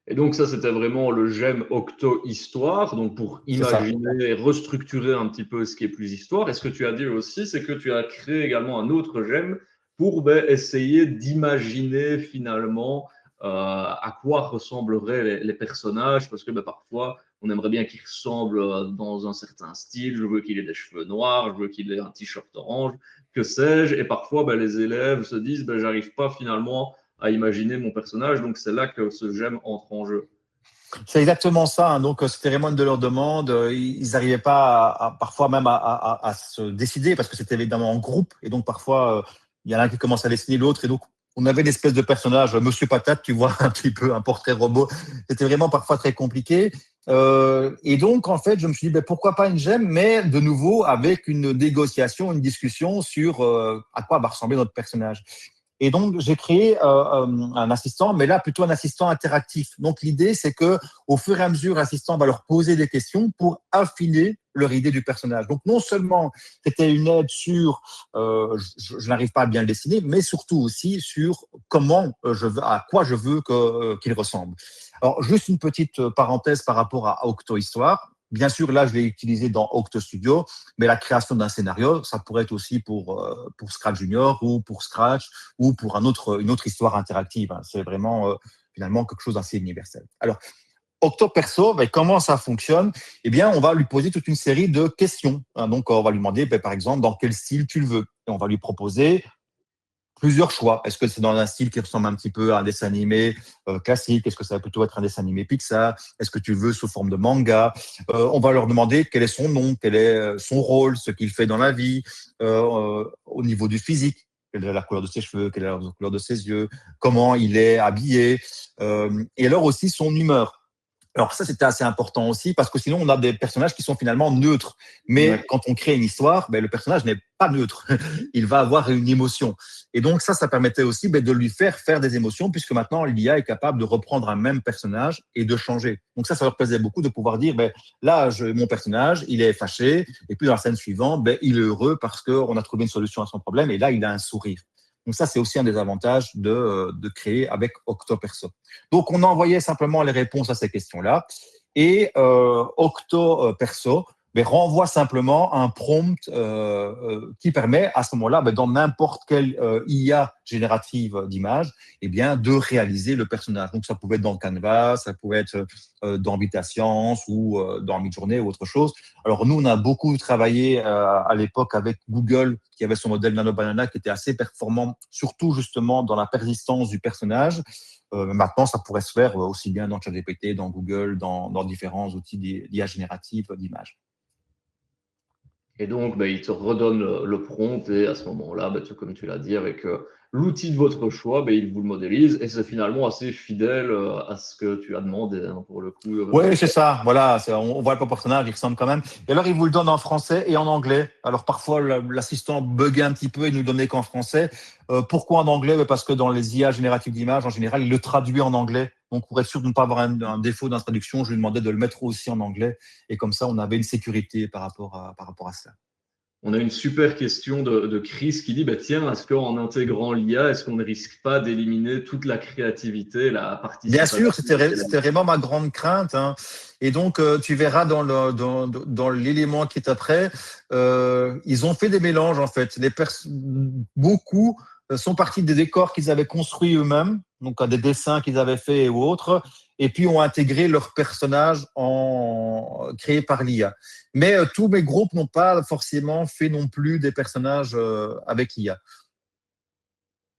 Et donc ça, c'était vraiment le gemme Octo Histoire, donc pour imaginer et restructurer un petit peu ce qui est plus histoire. Et ce que tu as dit aussi, c'est que tu as créé également un autre gemme pour essayer d'imaginer finalement à quoi ressembleraient les personnages, parce que parfois, on aimerait bien qu'ils ressemblent dans un certain style. Je veux qu'il ait des cheveux noirs, je veux qu'il ait un t-shirt orange, que sais-je. Et parfois, les élèves se disent, j'arrive pas finalement à imaginer mon personnage. Donc, c'est là que ce gemme entre en jeu. C'est exactement ça. Donc, c'était vraiment une de leurs demandes. Ils n'arrivaient pas, parfois même, à se décider parce que c'était évidemment en groupe. Et donc, parfois, il y en a un qui commence à dessiner l'autre. Et donc, on avait une espèce de personnage, Monsieur Patate, tu vois, un petit peu un portrait robot. C'était vraiment parfois très compliqué. Et donc, en fait, je me suis dit, pourquoi pas une gemme, mais de nouveau avec une négociation, une discussion sur à quoi va ressembler notre personnage. Et donc, j'ai créé un assistant, mais là, plutôt un assistant interactif. Donc, l'idée, c'est que au fur et à mesure, l'assistant va leur poser des questions pour affiner leur idée du personnage. Donc, non seulement c'était une aide sur, je n'arrive pas à bien le dessiner, mais surtout aussi sur comment à quoi je veux qu'il ressemble. Alors, juste une petite parenthèse par rapport à Octo Histoire. Bien sûr, là, je l'ai utilisé dans Octo Studio, mais la création d'un scénario, ça pourrait être aussi pour Scratch Junior ou pour Scratch ou pour une autre histoire interactive. C'est vraiment finalement quelque chose d'assez universel. Alors, Octo Perso, comment ça fonctionne? Eh bien, on va lui poser toute une série de questions. Donc, on va lui demander, par exemple, dans quel style tu le veux. Et on va lui proposer plusieurs choix. Est-ce que c'est dans un style qui ressemble un petit peu à un dessin animé classique? Est-ce que ça va plutôt être un dessin animé Pixar? Est-ce que tu veux sous forme de manga? On va leur demander quel est son nom, quel est son rôle, ce qu'il fait dans la vie, au niveau du physique. Quelle est la couleur de ses cheveux, quelle est la couleur de ses yeux, comment il est habillé, et alors aussi son humeur. Alors ça, c'était assez important aussi parce que sinon, on a des personnages qui sont finalement neutres. Mais quand on crée une histoire, le personnage n'est pas neutre. Il va avoir une émotion. Et donc ça permettait aussi de lui faire des émotions puisque maintenant, l'IA est capable de reprendre un même personnage et de changer. Donc ça leur plaisait beaucoup de pouvoir dire, là, mon personnage, il est fâché. Et puis dans la scène suivante, il est heureux parce qu'on a trouvé une solution à son problème. Et là, il a un sourire. Donc ça, c'est aussi un des avantages de créer avec Octo Perso. Donc, on envoyait simplement les réponses à ces questions-là et Octo Perso renvoie simplement un prompt qui permet à ce moment-là, dans n'importe quelle IA générative d'images, de réaliser le personnage. Donc, ça pouvait être dans Canva, ça pouvait être dans VitaScience ou dans Midjourney ou autre chose. Alors, nous, on a beaucoup travaillé à l'époque avec Google, qui avait son modèle Nano Banana qui était assez performant, surtout justement dans la persistance du personnage. Maintenant, ça pourrait se faire aussi bien dans ChatGPT, dans Google, dans différents outils d'IA générative d'images. Et donc, il te redonne le prompt et à ce moment-là, comme tu l'as dit, avec l'outil de votre choix, il vous le modélise et c'est finalement assez fidèle à ce que tu as demandé pour le coup. Oui, c'est ça. Voilà, on voit le personnage, il ressemble quand même. Et alors, il vous le donne en français et en anglais. Alors, parfois, l'assistant buguait un petit peu et ne nous donnait qu'en français. Pourquoi en anglais? Parce que dans les IA génératives d'images, en général, il le traduit en anglais. Donc, pour être sûr de ne pas avoir un défaut dans la traduction, je lui demandais de le mettre aussi en anglais. Et comme ça, on avait une sécurité par rapport à ça. On a une super question de Chris qui dit tiens, est-ce qu'en intégrant l'IA, est-ce qu'on ne risque pas d'éliminer toute la créativité, la participation? Bien sûr, c'était vraiment ma grande crainte. Et donc, tu verras dans l'élément qui est après, ils ont fait des mélanges en fait. Beaucoup sont partis des décors qu'ils avaient construits eux-mêmes, donc des dessins qu'ils avaient faits et autres, et puis ont intégré leurs personnages créés par l'IA. Mais tous mes groupes n'ont pas forcément fait non plus des personnages avec l'IA.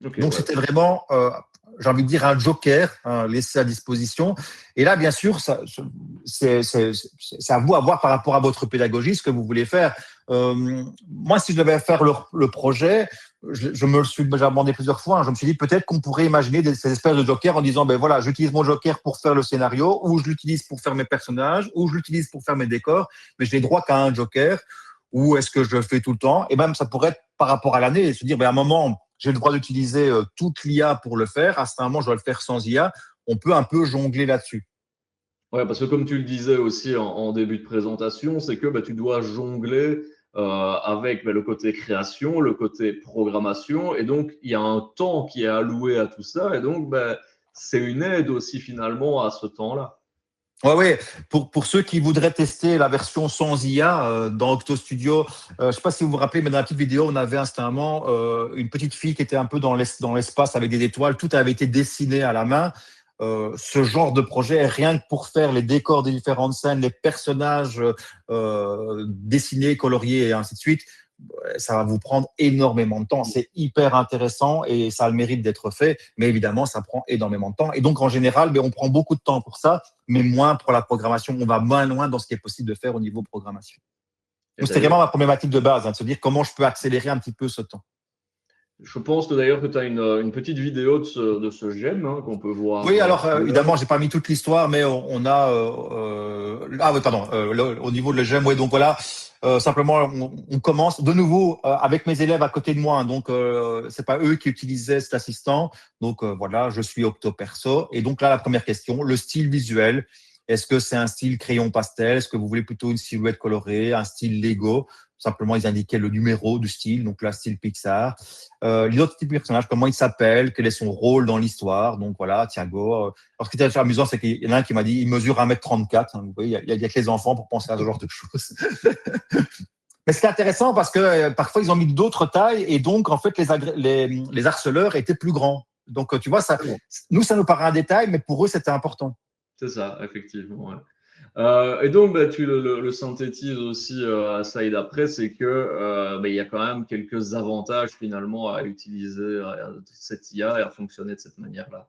Okay, donc, c'était vraiment, j'ai envie de dire, un joker laissé à disposition. Et là, bien sûr, c'est à vous à voir par rapport à votre pédagogie ce que vous voulez faire. Moi, si je devais faire le projet, je me le suis déjà demandé plusieurs fois. Je me suis dit peut-être qu'on pourrait imaginer ces espèces de jokers en disant voilà, j'utilise mon joker pour faire le scénario, ou je l'utilise pour faire mes personnages, ou je l'utilise pour faire mes décors, mais je n'ai droit qu'à un joker. Ou est-ce que je le fais tout le temps? Et même ça pourrait être par rapport à l'année, se dire à un moment, j'ai le droit d'utiliser toute l'IA pour le faire. À ce moment, je dois le faire sans IA. On peut un peu jongler là-dessus. Oui, parce que comme tu le disais aussi en début de présentation, c'est que tu dois jongler avec le côté création, le côté programmation. Et donc, il y a un temps qui est alloué à tout ça. Et donc, c'est une aide aussi finalement à ce temps-là. Oui. Pour ceux qui voudraient tester la version sans IA dans Octo Studio, je ne sais pas si vous vous rappelez, mais dans la petite vidéo, on avait instantanément une petite fille qui était un peu dans l'espace avec des étoiles. Tout avait été dessiné à la main. Ce genre de projet, rien que pour faire les décors des différentes scènes, les personnages dessinés, coloriés et ainsi de suite, ça va vous prendre énormément de temps. C'est hyper intéressant et ça a le mérite d'être fait, mais évidemment, ça prend énormément de temps. Et donc, en général, on prend beaucoup de temps pour ça, mais moins pour la programmation. On va moins loin dans ce qui est possible de faire au niveau programmation. Donc, c'était vraiment ma problématique de base, de se dire comment je peux accélérer un petit peu ce temps. Je pense que d'ailleurs que tu as une petite vidéo de ce gemme qu'on peut voir. Oui, alors évidemment, j'ai pas mis toute l'histoire, mais on a. Ah oui, pardon. Au niveau de le gemme, oui. Donc voilà, Simplement, on commence de nouveau avec mes élèves à côté de moi. Hein, donc, c'est pas eux qui utilisaient cet assistant. Donc, voilà, je suis Octo Perso. Et donc là, la première question, le style visuel. Est-ce que c'est un style crayon pastel? Est-ce que vous voulez plutôt une silhouette colorée, un style Lego? Simplement, ils indiquaient le numéro du style, donc là, style Pixar. Les autres types de personnages, comment il s'appelle, quel est son rôle dans l'histoire. Donc voilà, Thiago. Alors, ce qui était amusant, c'est qu'il y en a un qui m'a dit il mesure 1m34. Hein, vous voyez, il y a que les enfants pour penser à ce genre de choses. Mais c'était intéressant parce que parfois, ils ont mis d'autres tailles et donc, en fait, les harceleurs étaient plus grands. Donc, tu vois, ça nous paraît un détail, mais pour eux, c'était important. C'est ça, effectivement. Ouais. Et donc, bah, tu le synthétises aussi à Saïd après, c'est que bah, il y a quand même quelques avantages finalement à utiliser cette IA et à fonctionner de cette manière-là.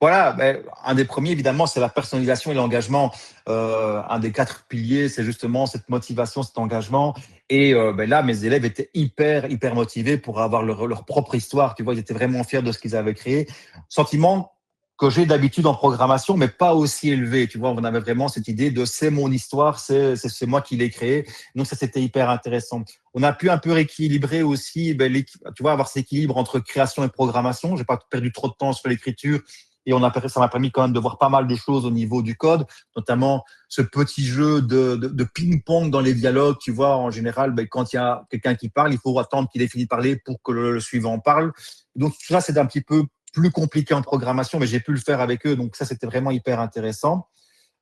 Voilà, ben, un des premiers, évidemment, c'est la personnalisation et l'engagement. Un des 4 piliers, c'est justement cette motivation, cet engagement. Et ben là, mes élèves étaient hyper motivés pour avoir leur propre histoire. Tu vois, ils étaient vraiment fiers de ce qu'ils avaient créé. Sentiment que j'ai d'habitude en programmation, mais pas aussi élevé. Tu vois, on avait vraiment cette idée de c'est mon histoire, c'est moi qui l'ai créé. Donc ça, c'était hyper intéressant. On a pu un peu rééquilibrer aussi, ben, tu vois, avoir cet équilibre entre création et programmation. J'ai pas perdu trop de temps sur l'écriture et ça m'a permis quand même de voir pas mal de choses au niveau du code, notamment ce petit jeu de ping-pong dans les dialogues. Tu vois, en général, ben, quand il y a quelqu'un qui parle, il faut attendre qu'il ait fini de parler pour que le suivant parle. Donc, tout ça, c'est un petit peu plus compliqué en programmation, mais j'ai pu le faire avec eux. Donc, ça, c'était vraiment hyper intéressant.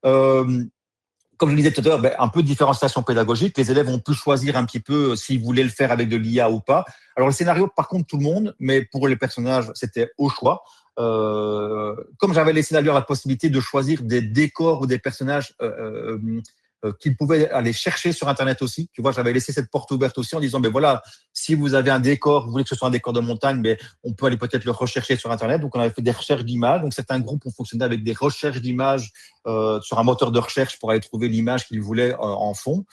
Comme je le disais tout à l'heure, ben, un peu de différenciation pédagogique. Les élèves ont pu choisir un petit peu s'ils voulaient le faire avec de l'IA ou pas. Alors, le scénario, par contre, tout le monde, mais pour les personnages, c'était au choix. Comme j'avais laissé d'ailleurs la possibilité de choisir des décors ou des personnages qu'ils pouvaient aller chercher sur Internet aussi. Tu vois, j'avais laissé cette porte ouverte aussi en disant, ben voilà, si vous avez un décor, vous voulez que ce soit un décor de montagne, mais on peut aller peut-être le rechercher sur Internet. Donc, on avait fait des recherches d'images. Donc, c'est un groupe, on fonctionnait avec des recherches d'images sur un moteur de recherche pour aller trouver l'image qu'ils voulaient en fond.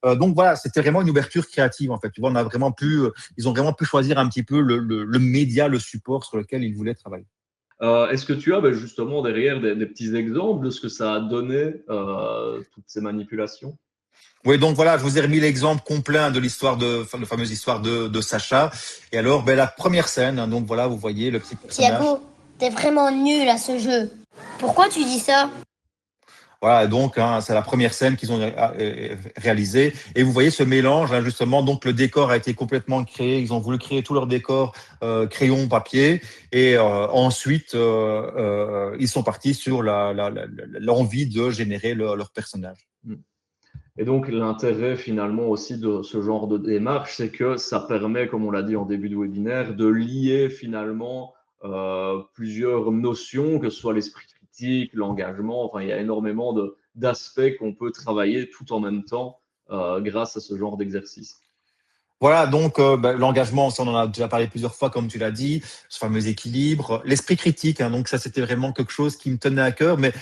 Donc voilà, c'était vraiment une ouverture créative en fait. Tu vois, ils ont vraiment pu choisir un petit peu le média, le support sur lequel ils voulaient travailler. Est-ce que tu as ben, justement derrière des petits exemples de ce que ça a donné, toutes ces manipulations? Oui, donc voilà, je vous ai remis l'exemple complet de l'histoire la fameuse histoire de Sacha. Et alors, ben, la première scène, hein, donc voilà, vous voyez le petit personnage. Thiago, t'es vraiment nul à ce jeu. Pourquoi tu dis ça? Voilà, donc hein, c'est la première scène qu'ils ont réalisée. Et vous voyez ce mélange, hein, justement. Donc le décor a été complètement créé. Ils ont voulu créer tout leur décor crayon, papier. Et ensuite, ils sont partis sur l'envie de générer leur personnage. Et donc, l'intérêt finalement aussi de ce genre de démarche, c'est que ça permet, comme on l'a dit en début de webinaire, de lier finalement plusieurs notions, que ce soit l'esprit critique, l'engagement. Enfin, il y a énormément d'aspects qu'on peut travailler tout en même temps grâce à ce genre d'exercice. Voilà, donc ben, l'engagement, ça on en a déjà parlé plusieurs fois, comme tu l'as dit, ce fameux équilibre, l'esprit critique. Hein, donc ça, c'était vraiment quelque chose qui me tenait à cœur, mais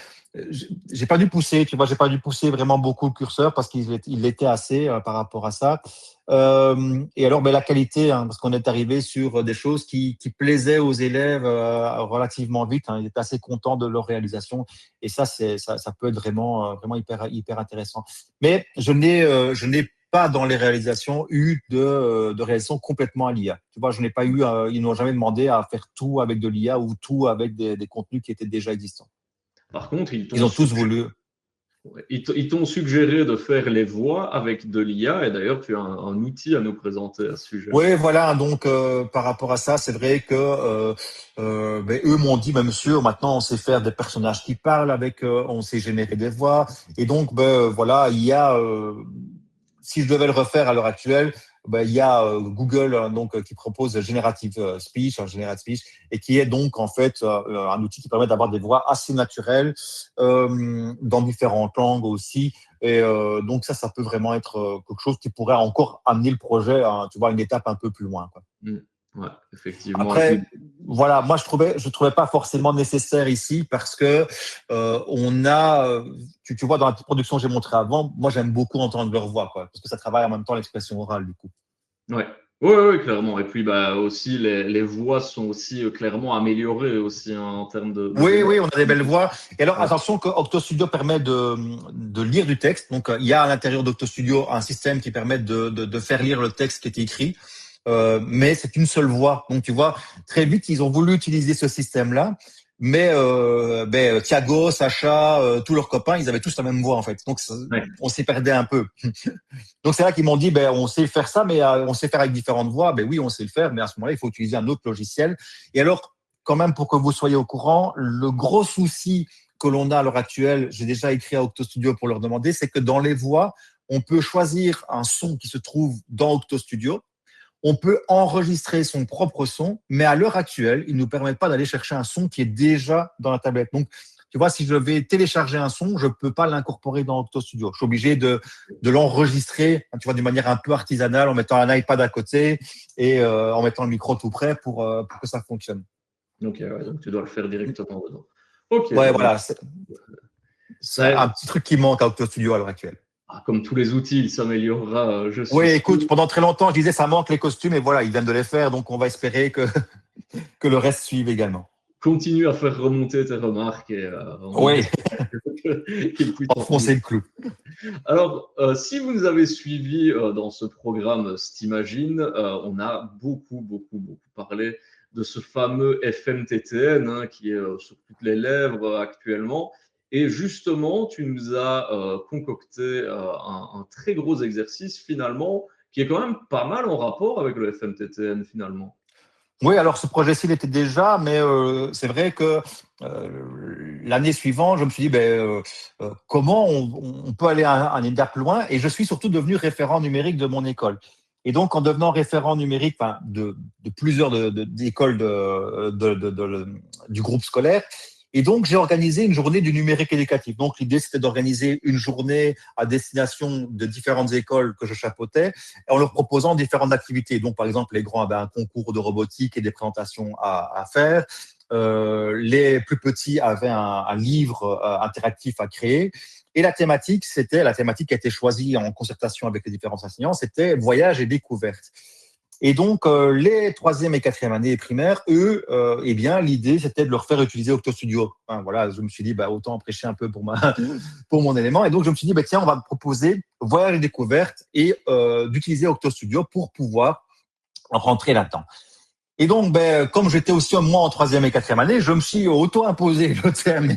j'ai pas dû pousser, tu vois, j'ai pas dû pousser vraiment beaucoup le curseur parce qu'il l'était assez par rapport à ça. Et alors, ben, la qualité, hein, parce qu'on est arrivé sur des choses qui plaisaient aux élèves relativement vite. Hein, ils étaient assez contents de leur réalisation, et ça peut être vraiment hyper intéressant. Mais je n'ai pas dans les réalisations eu de réalisation complètement à l'IA. Tu vois, je n'ai pas eu, ils n'ont jamais demandé à faire tout avec de l'IA ou tout avec des contenus qui étaient déjà existants. Par contre, Ils ont tous voulu. ils t'ont suggéré de faire les voix avec de l'IA, et d'ailleurs, tu as un outil à nous présenter à ce sujet. Oui, voilà. Donc, par rapport à ça, c'est vrai que ben, eux m'ont dit, ben, monsieur, maintenant, on sait faire des personnages qui parlent avec, on sait générer des voix. Et donc, ben, voilà, il y a, si je devais le refaire à l'heure actuelle, ben, il y a Google donc qui propose Generative Speech, Generate Speech, et qui est donc en fait un outil qui permet d'avoir des voix assez naturelles dans différentes langues aussi. Et donc ça peut vraiment être quelque chose qui pourrait encore amener le projet à, tu vois, une étape un peu plus loin, quoi. Ouais, effectivement. Après, voilà, moi je trouvais pas forcément nécessaire ici parce que on a, tu vois, dans la petite production que j'ai montré avant, moi j'aime beaucoup entendre leur voix, quoi, parce que ça travaille en même temps l'expression orale du coup. Ouais, Oui, oui, clairement. Et puis bah, aussi, les voix sont aussi clairement améliorées aussi hein, en termes de Oui, débat. oui, on a des belles voix. Et alors, Ouais. attention que OctoStudio permet de lire du texte. Donc, il y a à l'intérieur d'OctoStudio un système qui permet de faire lire le texte qui est écrit. Mais c'est une seule voix. Donc, tu vois, très vite, ils ont voulu utiliser ce système-là. Mais Thiago, Sacha, tous leurs copains, ils avaient tous la même voix, en fait. Donc, Ouais. on s'y perdait un peu. Donc, c'est là qu'ils m'ont dit, on sait faire ça, mais on sait faire avec différentes voix. Oui, on sait le faire, mais à ce moment-là, il faut utiliser un autre logiciel. Et alors, quand même, pour que vous soyez au courant, le gros souci que l'on a à l'heure actuelle, j'ai déjà écrit à OctoStudio pour leur demander, c'est que dans les voix, on peut choisir un son qui se trouve dans OctoStudio. On peut enregistrer son propre son, mais à l'heure actuelle, ils ne nous permettent pas d'aller chercher un son qui est déjà dans la tablette. Donc, tu vois, si je vais télécharger un son, je ne peux pas l'incorporer dans OctoStudio. Je suis obligé de l'enregistrer, tu vois, d'une manière un peu artisanale, en mettant un iPad à côté et en mettant le micro tout près pour que ça fonctionne. Donc, ouais, donc tu dois le faire directement dedans. Ok, Ouais, bon, voilà, c'est un petit truc qui manque à OctoStudio à l'heure actuelle. comme tous les outils, il s'améliorera, je suis Oui, sûr. écoute, pendant très longtemps, je disais ça manque les costumes et voilà, ils viennent de les faire, donc on va espérer que le reste suive également. Continue à faire remonter tes remarques et on Oui, espère qu'il puisse en enfoncer le clou. Alors, si vous nous avez suivis dans ce programme Stimagine, on a beaucoup parlé de ce fameux FMTTN hein, qui est sur toutes les lèvres actuellement. Et justement, tu nous as concocté un très gros exercice finalement qui est quand même pas mal en rapport avec le FMTTN finalement. Oui, alors ce projet-ci il était déjà, mais c'est vrai que l'année suivante, je me suis dit, comment on peut aller un étape plus loin. Et je suis surtout devenu référent numérique de mon école. Et donc, en devenant référent numérique de plusieurs d'écoles du groupe scolaire, et donc j'ai organisé une journée du numérique éducatif. Donc, l'idée, c'était d'organiser une journée à destination de différentes écoles que je chapeautais en leur proposant différentes activités. Donc, par exemple, les grands avaient un concours de robotique et des présentations à faire. Les plus petits avaient un livre interactif à créer. Et la thématique qui a été choisie en concertation avec les différents enseignants, c'était voyage et découverte. Et donc, les troisième et quatrième années primaires, eux, l'idée, c'était de leur faire utiliser OctoStudio. Enfin, voilà, je me suis dit, autant prêcher un peu pour mon élément. Et donc, je me suis dit, tiens, on va proposer voyage et découverte et d'utiliser OctoStudio pour pouvoir rentrer là-dedans. Et donc, comme j'étais aussi moi en troisième et quatrième année, je me suis auto-imposé le thème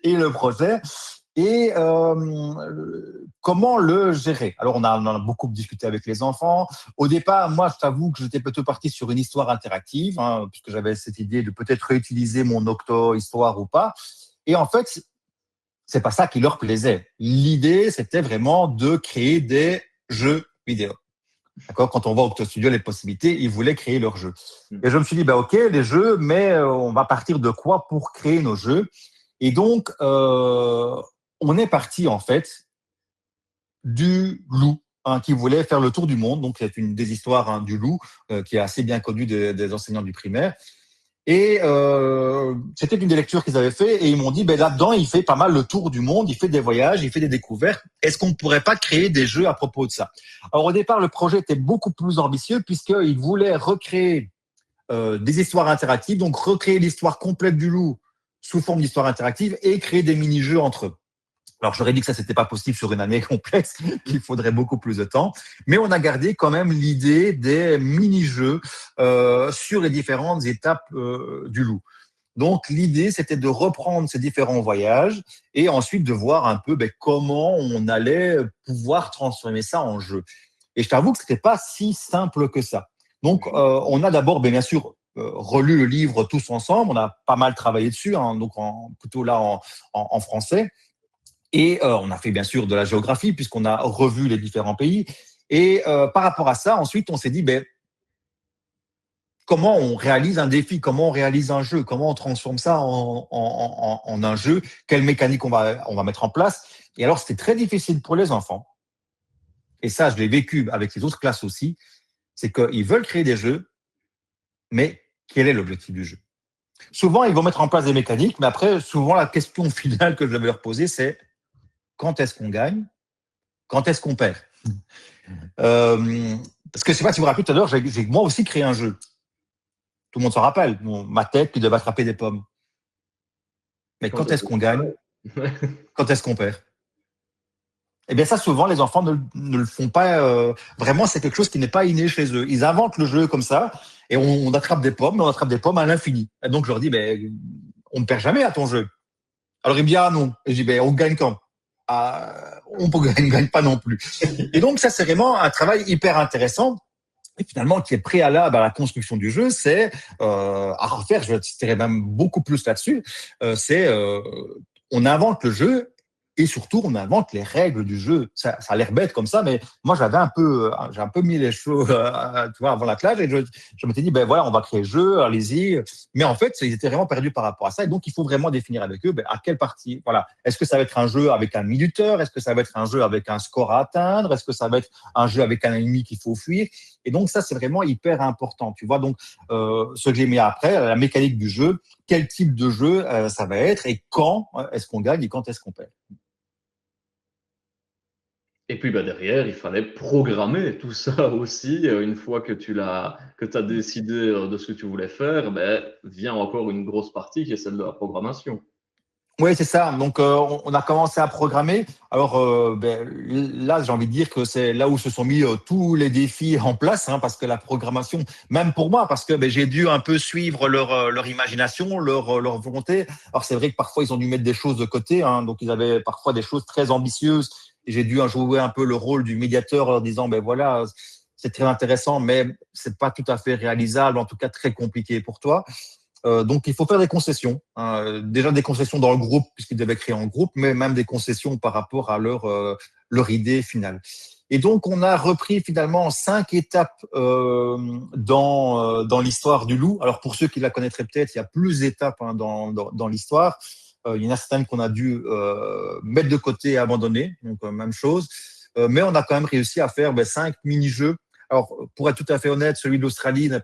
et le projet. Et comment le gérer? Alors, on en a beaucoup discuté avec les enfants. Au départ, moi, je t'avoue que j'étais plutôt parti sur une histoire interactive, hein, puisque j'avais cette idée de peut-être réutiliser mon Octo-histoire ou pas. Et en fait, c'est pas ça qui leur plaisait. L'idée, c'était vraiment de créer des jeux vidéo. D'accord? Quand on voit OctoStudio, les possibilités, ils voulaient créer leurs jeux. Et je me suis dit, OK, les jeux, mais on va partir de quoi pour créer nos jeux? Et donc, on est parti, en fait, du loup, hein, qui voulait faire le tour du monde. Donc, c'est une des histoires hein, du loup, qui est assez bien connue des enseignants du primaire. Et c'était une des lectures qu'ils avaient fait et ils m'ont dit, là-dedans, il fait pas mal le tour du monde, il fait des voyages, il fait des découvertes. Est-ce qu'on ne pourrait pas créer des jeux à propos de ça? Alors au départ, le projet était beaucoup plus ambitieux puisqu'ils voulaient recréer des histoires interactives, donc recréer l'histoire complète du loup sous forme d'histoire interactive et créer des mini-jeux entre eux. Alors, j'aurais dit que ça, c'était pas possible sur une année complexe, qu'il faudrait beaucoup plus de temps. Mais on a gardé quand même l'idée des mini-jeux sur les différentes étapes du loup. Donc, l'idée, c'était de reprendre ces différents voyages et ensuite de voir un peu comment on allait pouvoir transformer ça en jeu. Et je t'avoue que c'était pas si simple que ça. Donc, on a d'abord, bien sûr, relu le livre tous ensemble. On a pas mal travaillé dessus, hein, donc plutôt là en français. Et on a fait bien sûr de la géographie puisqu'on a revu les différents pays. Et par rapport à ça, ensuite, on s'est dit, comment on réalise un défi, comment on réalise un jeu, comment on transforme ça en un jeu, quelle mécanique on va mettre en place. Et alors, c'était très difficile pour les enfants. Et ça, je l'ai vécu avec les autres classes aussi. C'est qu'ils veulent créer des jeux, mais quel est l'objectif du jeu? Souvent, ils vont mettre en place des mécaniques, mais après, souvent, la question finale que je vais leur poser, c'est quand est-ce qu'on gagne? Quand est-ce qu'on perd? Parce que je sais pas si vous vous rappelez tout à l'heure, j'ai moi aussi créé un jeu. Tout le monde s'en rappelle. Ma tête qui devait attraper des pommes. Mais Quand quand est-ce est-ce que qu'on tu gagne? arrêtes? Quand est-ce qu'on perd? Eh bien ça, souvent, les enfants ne le font pas. Vraiment, c'est quelque chose qui n'est pas inné chez eux. Ils inventent le jeu comme ça et on attrape des pommes, mais on attrape des pommes à l'infini. Et donc, je leur dis, on ne perd jamais à ton jeu. Alors, il me dit, ah non. Et je dis, on gagne quand? Ah, on ne gagne pas non plus. Et donc, ça, c'est vraiment un travail hyper intéressant. Et finalement, qui est préalable à la construction du jeu, c'est à refaire, je dirais même beaucoup plus là-dessus, c'est on invente le jeu et surtout on invente les règles du jeu. Ça a l'air bête comme ça, mais moi j'ai un peu mis les choses tu vois, avant la classe et je m'étais dit, ben voilà, on va créer le jeu, allez-y. Mais en fait, ils étaient vraiment perdus par rapport à ça et donc il faut vraiment définir avec eux à quelle partie. Voilà, est-ce que ça va être un jeu avec un minuteur, est-ce que ça va être un jeu avec un score à atteindre, est-ce que ça va être un jeu avec un ennemi qu'il faut fuir. Et donc, ça, c'est vraiment hyper important. Tu vois, donc, ce que j'ai mis après, la mécanique du jeu, quel type de jeu ça va être et quand est-ce qu'on gagne et quand est-ce qu'on perd. Et puis derrière, il fallait programmer tout ça aussi. Une fois que tu as décidé de ce que tu voulais faire, vient encore une grosse partie qui est celle de la programmation. Oui, c'est ça. Donc, on a commencé à programmer. Alors, là, j'ai envie de dire que c'est là où se sont mis tous les défis en place, hein, parce que la programmation, même pour moi, parce que j'ai dû un peu suivre leur imagination, leur volonté. Alors, c'est vrai que parfois, ils ont dû mettre des choses de côté, hein, donc ils avaient parfois des choses très ambitieuses. Et j'ai dû jouer un peu le rôle du médiateur en leur disant, voilà, c'est très intéressant, mais c'est pas tout à fait réalisable, en tout cas très compliqué pour toi. Donc, il faut faire des concessions. Hein. Déjà des concessions dans le groupe, puisqu'ils devaient créer en groupe, mais même des concessions par rapport à leur idée finale. Et donc, on a repris finalement 5 étapes dans l'histoire du loup. Alors, pour ceux qui la connaîtraient peut-être, il y a plus d'étapes dans l'histoire. Il y en a certaines qu'on a dû mettre de côté et abandonner, donc même chose. Mais on a quand même réussi à faire 5 mini-jeux. Alors, pour être tout à fait honnête, celui d'Australie n'a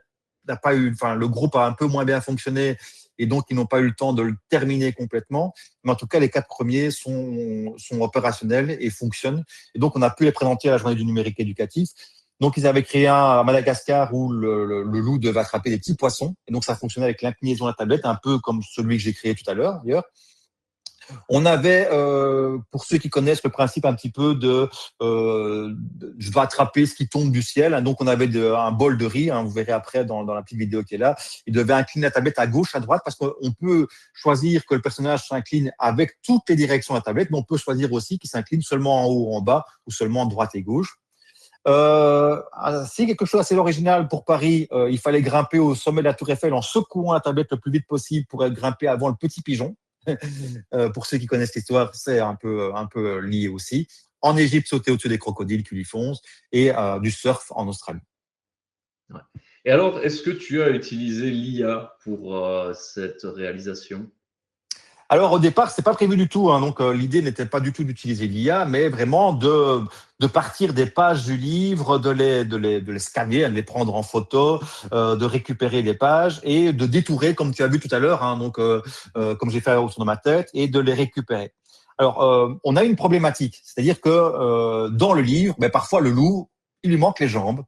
pas eu, enfin, le groupe a un peu moins bien fonctionné et donc ils n'ont pas eu le temps de le terminer complètement. Mais en tout cas, les 4 premiers sont opérationnels et fonctionnent. Et donc, on a pu les présenter à la journée du numérique éducatif. Donc, ils avaient créé un à Madagascar où le loup devait attraper des petits poissons. Et donc, ça fonctionnait avec l'inclinaison de la tablette, un peu comme celui que j'ai créé tout à l'heure, d'ailleurs. On avait, pour ceux qui connaissent le principe un petit peu je vais attraper ce qui tombe du ciel. Hein, donc, on avait un bol de riz. Hein, vous verrez après dans la petite vidéo qui est là. Il devait incliner la tablette à gauche, à droite, parce qu'on peut choisir que le personnage s'incline avec toutes les directions de la tablette, mais on peut choisir aussi qu'il s'incline seulement en haut ou en bas, ou seulement en droite et gauche. C'est quelque chose d'assez original pour Paris. Il fallait grimper au sommet de la Tour Eiffel en secouant la tablette le plus vite possible pour grimper avant le petit pigeon. Pour ceux qui connaissent l'histoire, c'est un peu lié aussi. En Égypte, sauter au-dessus des crocodiles qui lui foncent et du surf en Australie. Ouais. Et alors, est-ce que tu as utilisé l'IA pour cette réalisation? Alors au départ, c'est pas prévu du tout. Hein, donc l'idée n'était pas du tout d'utiliser l'IA, mais vraiment de partir des pages du livre, de les scanner, de les prendre en photo, de récupérer les pages et de détourer, comme tu as vu tout à l'heure, hein, donc comme j'ai fait autour de ma tête, et de les récupérer. Alors on a une problématique, c'est-à-dire que dans le livre, parfois le loup, il lui manque les jambes.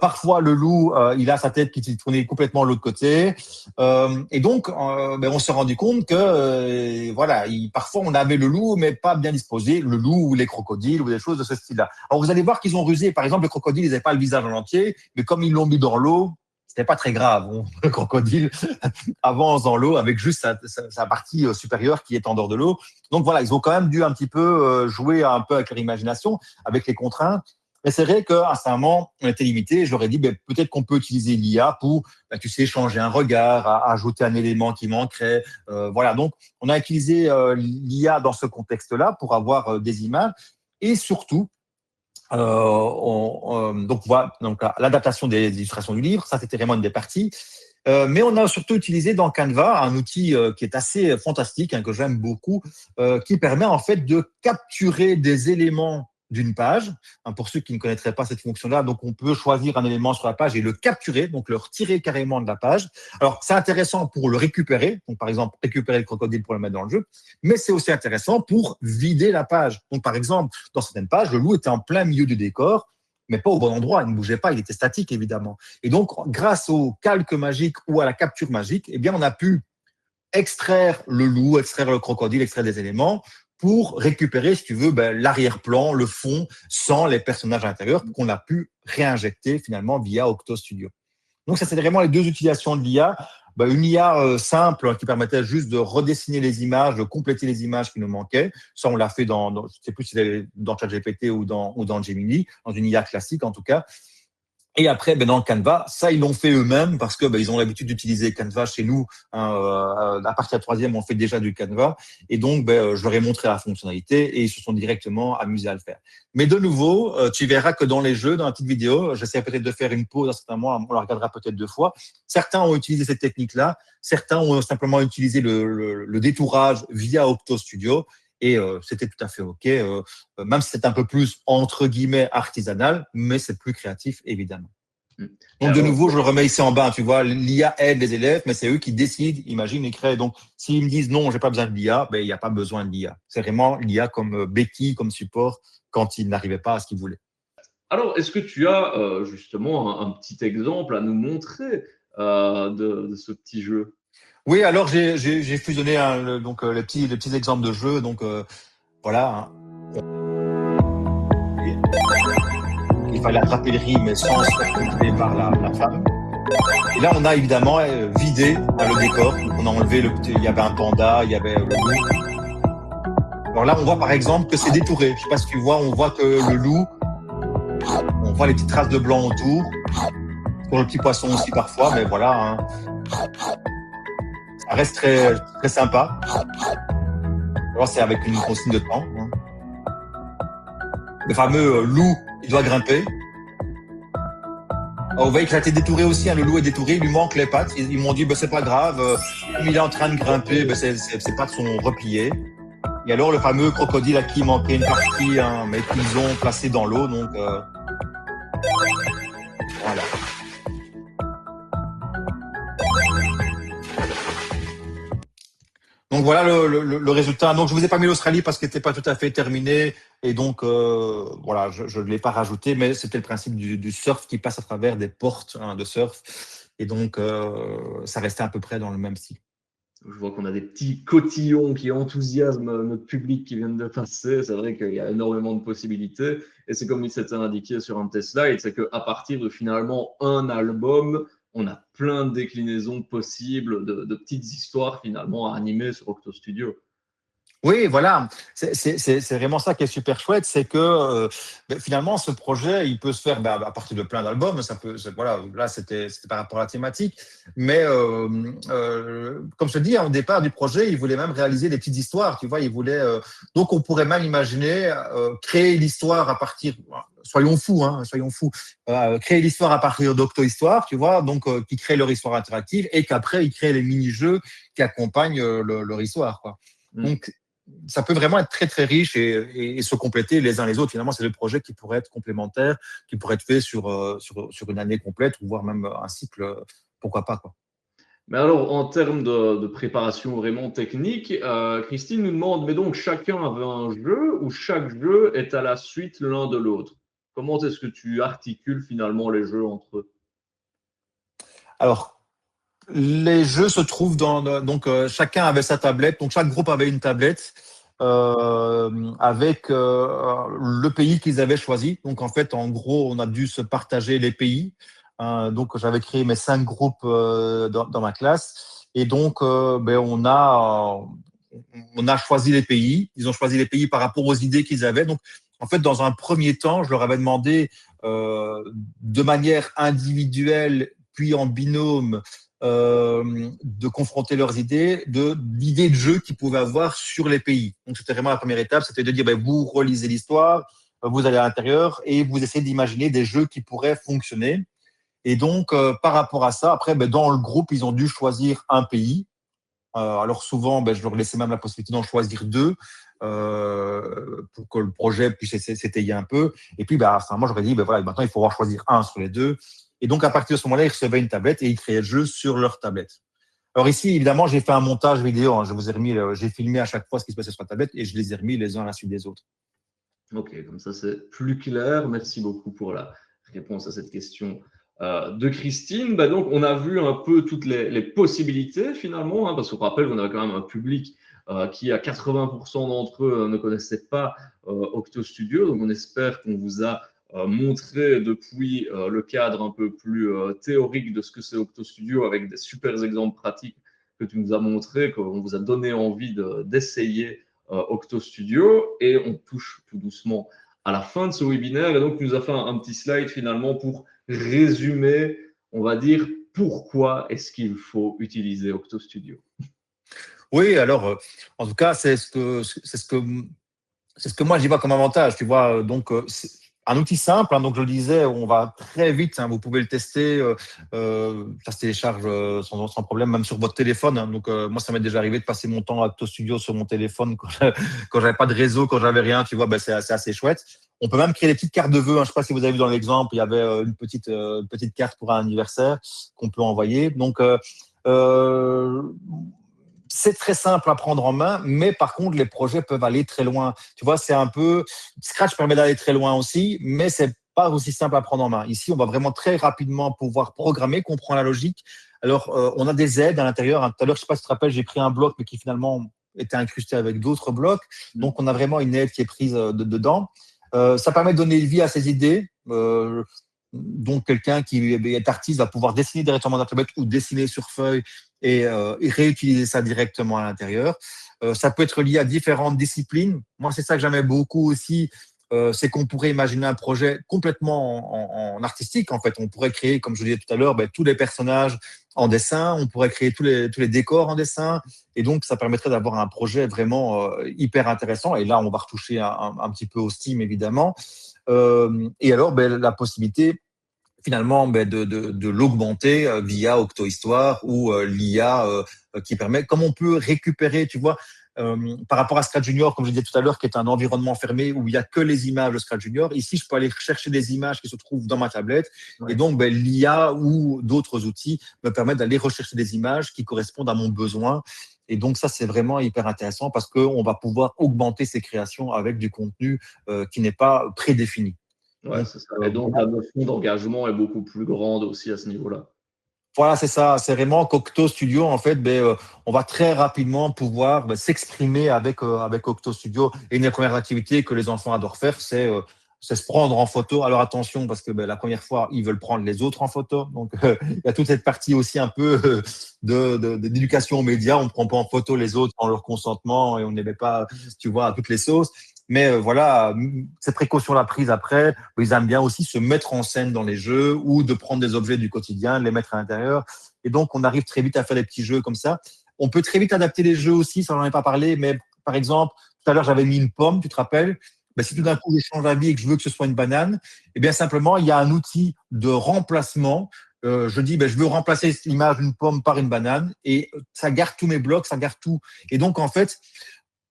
Parfois, le loup, il a sa tête qui s'est tournée complètement de l'autre côté. Et donc, on s'est rendu compte que, voilà, parfois on avait le loup, mais pas bien disposé, le loup ou les crocodiles ou des choses de ce style-là. Alors, vous allez voir qu'ils ont rusé. Par exemple, le crocodile, ils n'avaient pas le visage en entier, mais comme ils l'ont mis dans l'eau, c'était pas très grave. Hein. Le crocodile avance dans l'eau avec juste sa partie supérieure qui est en dehors de l'eau. Donc voilà, ils ont quand même dû un petit peu jouer un peu avec leur imagination, avec les contraintes. Mais c'est vrai qu'à un moment, on était limité. Je leur ai dit, peut-être qu'on peut utiliser l'IA pour, tu sais, changer un regard, ajouter un élément qui manquerait. Voilà. Donc, on a utilisé l'IA dans ce contexte-là pour avoir des images et surtout, donc voilà, donc l'adaptation des illustrations du livre. Ça, c'était vraiment une des parties. Mais on a surtout utilisé dans Canva un outil qui est assez fantastique, hein, que j'aime beaucoup, qui permet en fait de capturer des éléments d'une page. Hein, pour ceux qui ne connaîtraient pas cette fonction-là, donc on peut choisir un élément sur la page et le capturer, donc le retirer carrément de la page. Alors c'est intéressant pour le récupérer, donc par exemple récupérer le crocodile pour le mettre dans le jeu, mais c'est aussi intéressant pour vider la page. Donc par exemple, dans certaines pages, le loup était en plein milieu du décor, mais pas au bon endroit. Il ne bougeait pas, il était statique, évidemment. Et donc, grâce au calque magique ou à la capture magique, eh bien, on a pu extraire le loup, extraire le crocodile, extraire des éléments pour récupérer, si tu veux, l'arrière-plan, le fond, sans les personnages à l'intérieur, qu'on a pu réinjecter finalement via Octo Studio. Donc, ça, c'est vraiment les deux utilisations de l'IA. Une IA simple qui permettait juste de redessiner les images, de compléter les images qui nous manquaient. Ça, on l'a fait je ne sais plus si c'était dans ChatGPT ou dans Gemini, dans une IA classique en tout cas. Et après, dans le Canva, ça, ils l'ont fait eux-mêmes parce que ils ont l'habitude d'utiliser Canva chez nous. À partir de la 3e, on fait déjà du Canva. Et donc, je leur ai montré la fonctionnalité et ils se sont directement amusés à le faire. Mais de nouveau, tu verras que dans les jeux, dans la petite vidéo, j'essaie peut-être de faire une pause à certains moments, on la regardera peut-être 2 fois. Certains ont utilisé cette technique-là. Certains ont simplement utilisé le détourage via Octo Studio. Et c'était tout à fait OK, même si c'est un peu plus, entre guillemets, artisanal, mais c'est plus créatif, évidemment. Donc, de nouveau, je le remets ici en bas, tu vois, l'IA aide les élèves, mais c'est eux qui décident, imaginent et créent. Donc, s'ils me disent non, j'ai pas besoin de l'IA, il n'y a pas besoin de l'IA. C'est vraiment l'IA comme béquille, comme support, quand ils n'arrivaient pas à ce qu'ils voulaient. Alors, est-ce que tu as justement un petit exemple à nous montrer de ce petit jeu? Oui, alors j'ai fusionné les petits exemples de jeux. Donc voilà. Il fallait attraper le riz, mais sans se faire contrôler par la femme. Et là, on a évidemment vidé le décor. Donc, on a enlevé il y avait un panda, il y avait le loup. Alors là, on voit par exemple que c'est détouré. Je ne sais pas si tu vois, on voit que le loup, on voit les petites traces de blanc autour. Pour le petit poisson aussi parfois, mais voilà. Ça reste très, très sympa. Alors, c'est avec une consigne de temps. Le fameux loup, il doit grimper. Alors, vous voyez qu'il a été détouré aussi, le loup est détouré, il lui manque les pattes. Ils m'ont dit, c'est pas grave, comme il est en train de grimper, ses pattes sont repliées. Et alors, le fameux crocodile à qui il manquait une partie, mais qu'ils ont placé dans l'eau, donc voilà. Donc voilà le résultat. Donc je vous ai pas mis l'Australie parce qu'elle n'était pas tout à fait terminée et donc voilà, je ne l'ai pas rajouté, mais c'était le principe du surf qui passe à travers des portes de surf et donc ça restait à peu près dans le même style. Je vois qu'on a des petits cotillons qui enthousiasment notre public qui viennent de passer. C'est vrai qu'il y a énormément de possibilités. Et c'est comme il s'était indiqué sur un de tes slides, c'est qu'à partir de finalement un album, on a plein de déclinaisons possibles de petites histoires finalement à animer sur Octo Studio. Oui, voilà, c'est vraiment ça qui est super chouette, c'est que finalement ce projet, il peut se faire à partir de plein d'albums. Voilà, là c'était par rapport à la thématique, mais comme je te dis, au départ du projet, il voulait même réaliser des petites histoires, tu vois, il voulait donc on pourrait même imaginer créer l'histoire à partir, soyons fous, créer l'histoire à partir d'Octo-Histoire, tu vois, donc qui crée leur histoire interactive et qu'après ils créent les mini-jeux qui accompagnent leur histoire, quoi. Donc ça peut vraiment être très, très riche et se compléter les uns les autres. Finalement, c'est des projets qui pourraient être complémentaires, qui pourraient être faits sur une année complète, ou voire même un cycle, pourquoi pas, quoi. Mais alors, en termes de préparation vraiment technique, Christine nous demande, mais donc chacun avait un jeu ou chaque jeu est à la suite l'un de l'autre? Comment est-ce que tu articules finalement les jeux entre eux? Alors, les jeux se trouvent donc chacun avait sa tablette, donc chaque groupe avait une tablette avec le pays qu'ils avaient choisi. Donc en fait, en gros, on a dû se partager les pays. Donc j'avais créé mes 5 groupes dans ma classe, et donc on a choisi les pays. Ils ont choisi les pays par rapport aux idées qu'ils avaient. Donc en fait, dans un premier temps, je leur avais demandé de manière individuelle puis en binôme de confronter leurs idées, d'idées de jeu qu'ils pouvaient avoir sur les pays. Donc, c'était vraiment la première étape, c'était de dire, vous relisez l'histoire, vous allez à l'intérieur et vous essayez d'imaginer des jeux qui pourraient fonctionner. Et donc, par rapport à ça, après, dans le groupe, ils ont dû choisir un pays. Alors, souvent, je leur laissais même la possibilité d'en choisir 2 pour que le projet puisse s'étayer un peu. Et puis, moi, j'aurais dit, voilà, maintenant, il faut en choisir un sur les 2. Et donc, à partir de ce moment-là, ils recevaient une tablette et ils créaient le jeu sur leur tablette. Alors ici, évidemment, j'ai fait un montage vidéo. Je vous ai remis, j'ai filmé à chaque fois ce qui se passait sur la tablette et je les ai remis les uns à la suite des autres. Ok, comme ça c'est plus clair. Merci beaucoup pour la réponse à cette question de Christine. Bah donc, on a vu un peu toutes les possibilités finalement, hein, parce qu'on rappelle qu'on avait quand même un public qui, à 80% d'entre eux, ne connaissait pas Octo Studio. Donc, on espère qu'on vous a montré depuis le cadre un peu plus théorique de ce que c'est Octo Studio avec des super exemples pratiques que tu nous as montrés, qu'on vous a donné envie d'essayer Octo Studio, et on touche tout doucement à la fin de ce webinaire. Et donc, tu nous as fait un petit slide finalement pour résumer, on va dire, pourquoi est-ce qu'il faut utiliser Octo Studio. Oui, alors, en tout cas, c'est ce que moi j'y vois comme avantage, tu vois. Donc, c'est un outil simple, hein, donc je le disais, on va très vite, hein, vous pouvez le tester, ça se télécharge sans problème, même sur votre téléphone, hein. Donc, moi, ça m'est déjà arrivé de passer mon temps à Acto Studio sur mon téléphone quand j'avais pas de réseau, quand j'avais rien, tu vois, ben, c'est assez chouette. On peut même créer des petites cartes de vœux, hein. Je sais pas si vous avez vu dans l'exemple, il y avait une petite carte pour un anniversaire qu'on peut envoyer. Donc, euh, c'est très simple à prendre en main, mais par contre, les projets peuvent aller très loin. Tu vois, c'est un peu… Scratch permet d'aller très loin aussi, mais c'est pas aussi simple à prendre en main. Ici, on va vraiment très rapidement pouvoir programmer, comprendre la logique. Alors, on a des aides à l'intérieur. Tout à l'heure, je sais pas si tu te rappelles, j'ai pris un bloc, mais qui finalement était incrusté avec d'autres blocs. Donc, on a vraiment une aide qui est prise dedans. Ça permet de donner vie à ces idées. Donc, quelqu'un qui est artiste va pouvoir dessiner directement dans la tablette ou dessiner sur feuille et réutiliser ça directement à l'intérieur. Ça peut être lié à différentes disciplines. Moi, c'est ça que j'aimais beaucoup aussi, c'est qu'on pourrait imaginer un projet complètement en artistique. En fait, on pourrait créer, comme je le disais tout à l'heure, ben, tous les personnages en dessin, on pourrait créer tous les décors en dessin, et donc ça permettrait d'avoir un projet vraiment hyper intéressant. Et là, on va retoucher un petit peu au Steam, évidemment. Et alors, ben, la possibilité finalement ben, de l'augmenter via OctoHistoire ou l'IA qui permet, comme on peut récupérer, tu vois, par rapport à Scratch Junior, comme je disais tout à l'heure, qui est un environnement fermé où il n'y a que les images de Scratch Junior. Ici, je peux aller chercher des images qui se trouvent dans ma tablette. Ouais. Et donc, ben, l'IA ou d'autres outils me permettent d'aller rechercher des images qui correspondent à mon besoin. Et donc, ça, c'est vraiment hyper intéressant parce qu'on va pouvoir augmenter ces créations avec du contenu qui n'est pas prédéfini. Ouais, c'est ça. Et donc, la notion d'engagement est beaucoup plus grande aussi à ce niveau-là. Voilà, c'est ça. C'est vraiment qu'Octo Studio, en fait, ben, on va très rapidement pouvoir s'exprimer avec Octo Studio. Et une des premières activités que les enfants adorent faire, c'est se prendre en photo. Alors attention, parce que ben, la première fois, ils veulent prendre les autres en photo. Donc, il y a toute cette partie aussi un peu d'éducation aux médias. On ne prend pas en photo les autres sans leur consentement et on ne les met pas, tu vois, à toutes les sauces. Mais voilà, cette précaution-là prise après, ils aiment bien aussi se mettre en scène dans les jeux ou de prendre des objets du quotidien, de les mettre à l'intérieur. Et donc, on arrive très vite à faire des petits jeux comme ça. On peut très vite adapter les jeux aussi, ça, j'en ai pas parlé, mais par exemple, tout à l'heure, j'avais mis une pomme, tu te rappelles? Ben, si tout d'un coup, je change d'avis et que je veux que ce soit une banane, eh bien, simplement, il y a un outil de remplacement. Je dis, ben, je veux remplacer l'image d'une pomme par une banane et ça garde tous mes blocs, ça garde tout. Et donc, en fait,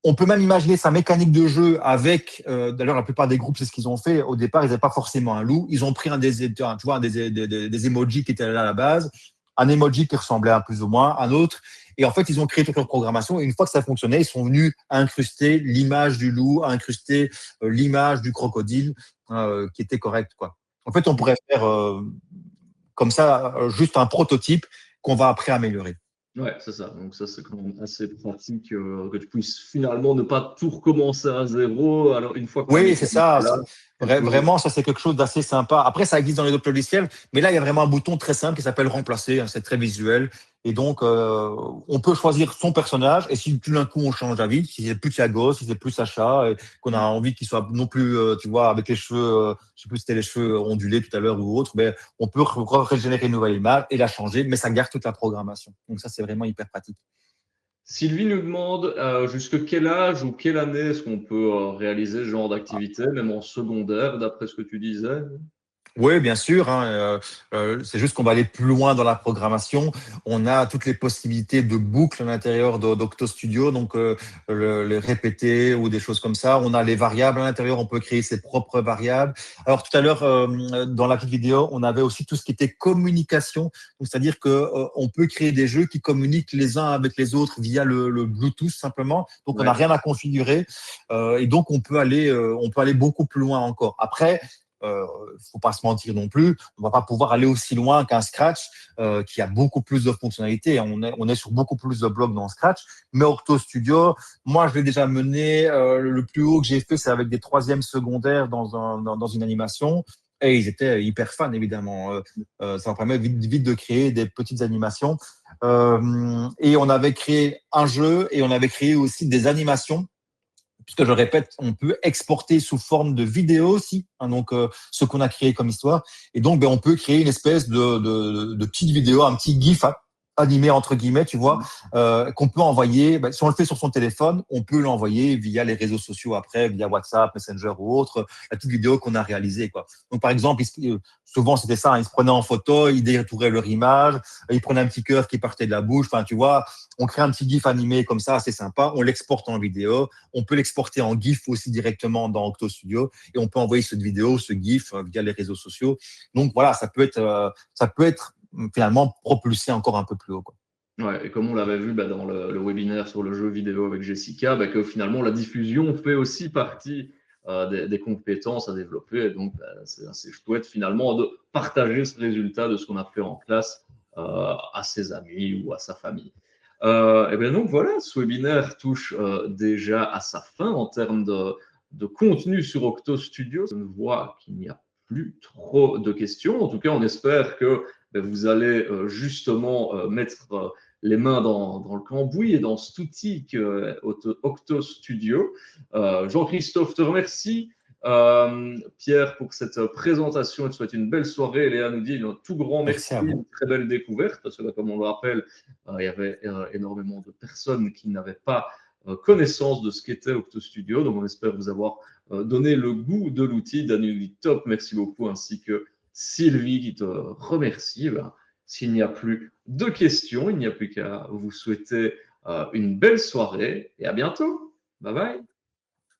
on peut même imaginer sa mécanique de jeu avec, d'ailleurs, la plupart des groupes, c'est ce qu'ils ont fait. Au départ, ils n'avaient pas forcément un loup. Ils ont pris des emojis qui étaient là à la base, un emoji qui ressemblait à plus ou moins, un autre. Et en fait, ils ont créé toute leur programmation. Et une fois que ça fonctionnait, ils sont venus incruster l'image du loup, incruster l'image du crocodile qui était correcte, quoi. En fait, on pourrait faire comme ça juste un prototype qu'on va après améliorer. Ouais, c'est ça. Donc ça, c'est quand même assez pratique que tu puisses finalement ne pas tout recommencer à zéro. Alors une fois que oui, c'est ça. là, Vraiment, ça, c'est quelque chose d'assez sympa. Après, ça existe dans les autres logiciels, mais là, il y a vraiment un bouton très simple qui s'appelle remplacer. Hein, c'est très visuel. Et donc, on peut choisir son personnage. Et si tout d'un coup, on change d'avis, si c'est plus Thiago, si c'est plus Sacha, qu'on a envie qu'il soit non plus, tu vois, avec les cheveux, je sais plus si c'était les cheveux ondulés tout à l'heure ou autre, mais on peut régénérer une nouvelle image et la changer, mais ça garde toute la programmation. Donc ça, c'est vraiment hyper pratique. Sylvie nous demande jusqu'à quel âge ou quelle année est-ce qu'on peut réaliser ce genre d'activité, même en secondaire, d'après ce que tu disais? Oui, bien sûr, hein, c'est juste qu'on va aller plus loin dans la programmation. On a toutes les possibilités de boucles à l'intérieur d'Octo Studio, donc les répéter ou des choses comme ça. On a les variables à l'intérieur, on peut créer ses propres variables. Alors tout à l'heure, dans la petite vidéo, on avait aussi tout ce qui était communication, donc c'est-à-dire que on peut créer des jeux qui communiquent les uns avec les autres via le Bluetooth simplement. Donc on n'a Ouais. rien à configurer et donc on peut aller beaucoup plus loin encore. Après, faut pas se mentir non plus, on va pas pouvoir aller aussi loin qu'un Scratch qui a beaucoup plus de fonctionnalités. On est sur beaucoup plus de blocs dans Scratch, mais Octo Studio, moi je l'ai déjà mené. Le plus haut que j'ai fait, c'est avec des troisièmes secondaires dans une animation. Et ils étaient hyper fans, évidemment. Ça permet vite de créer des petites animations. Et on avait créé un jeu et on avait créé aussi des animations puisque je répète, on peut exporter sous forme de vidéo aussi, hein, donc ce qu'on a créé comme histoire. Et donc, on peut créer une espèce de petite vidéo, un petit GIF animé entre guillemets, tu vois, qu'on peut envoyer. Si on le fait sur son téléphone, on peut l'envoyer via les réseaux sociaux après, via WhatsApp, Messenger ou autre, la petite vidéo qu'on a réalisée, quoi. Donc, par exemple, souvent c'était ça, hein, ils se prenaient en photo, ils détournaient leur image, ils prenaient un petit cœur qui partait de la bouche. Enfin, tu vois, on crée un petit GIF animé comme ça, assez sympa. On l'exporte en vidéo. On peut l'exporter en GIF aussi directement dans Octo Studio et on peut envoyer cette vidéo, ce GIF via les réseaux sociaux. Donc voilà, ça peut être finalement propulsé encore un peu plus haut, quoi. Ouais, et comme on l'avait vu dans le webinaire sur le jeu vidéo avec Jessica, que finalement la diffusion fait aussi partie des compétences à développer. Et donc, c'est assez chouette finalement de partager ce résultat de ce qu'on a fait en classe à ses amis ou à sa famille. Et bien donc voilà, ce webinaire touche déjà à sa fin en termes de contenu sur Octo Studio. Je vois qu'il n'y a plus trop de questions. En tout cas, on espère que vous allez justement mettre les mains dans le cambouis et dans cet outil Octo Studio. Jean-Christophe te remercie. Pierre, pour cette présentation, et te souhaite une belle soirée. Léa nous dit un tout grand merci, Merci à une vous. très belle découverte, parce que comme on le rappelle, il y avait énormément de personnes qui n'avaient pas connaissance de ce qu'était Octo Studio. Donc, on espère vous avoir donné le goût de l'outil. Daniel dit top, merci beaucoup, ainsi que Sylvie qui te remercie. S'il n'y a plus de questions, il n'y a plus qu'à vous souhaiter une belle soirée et à bientôt. Bye bye.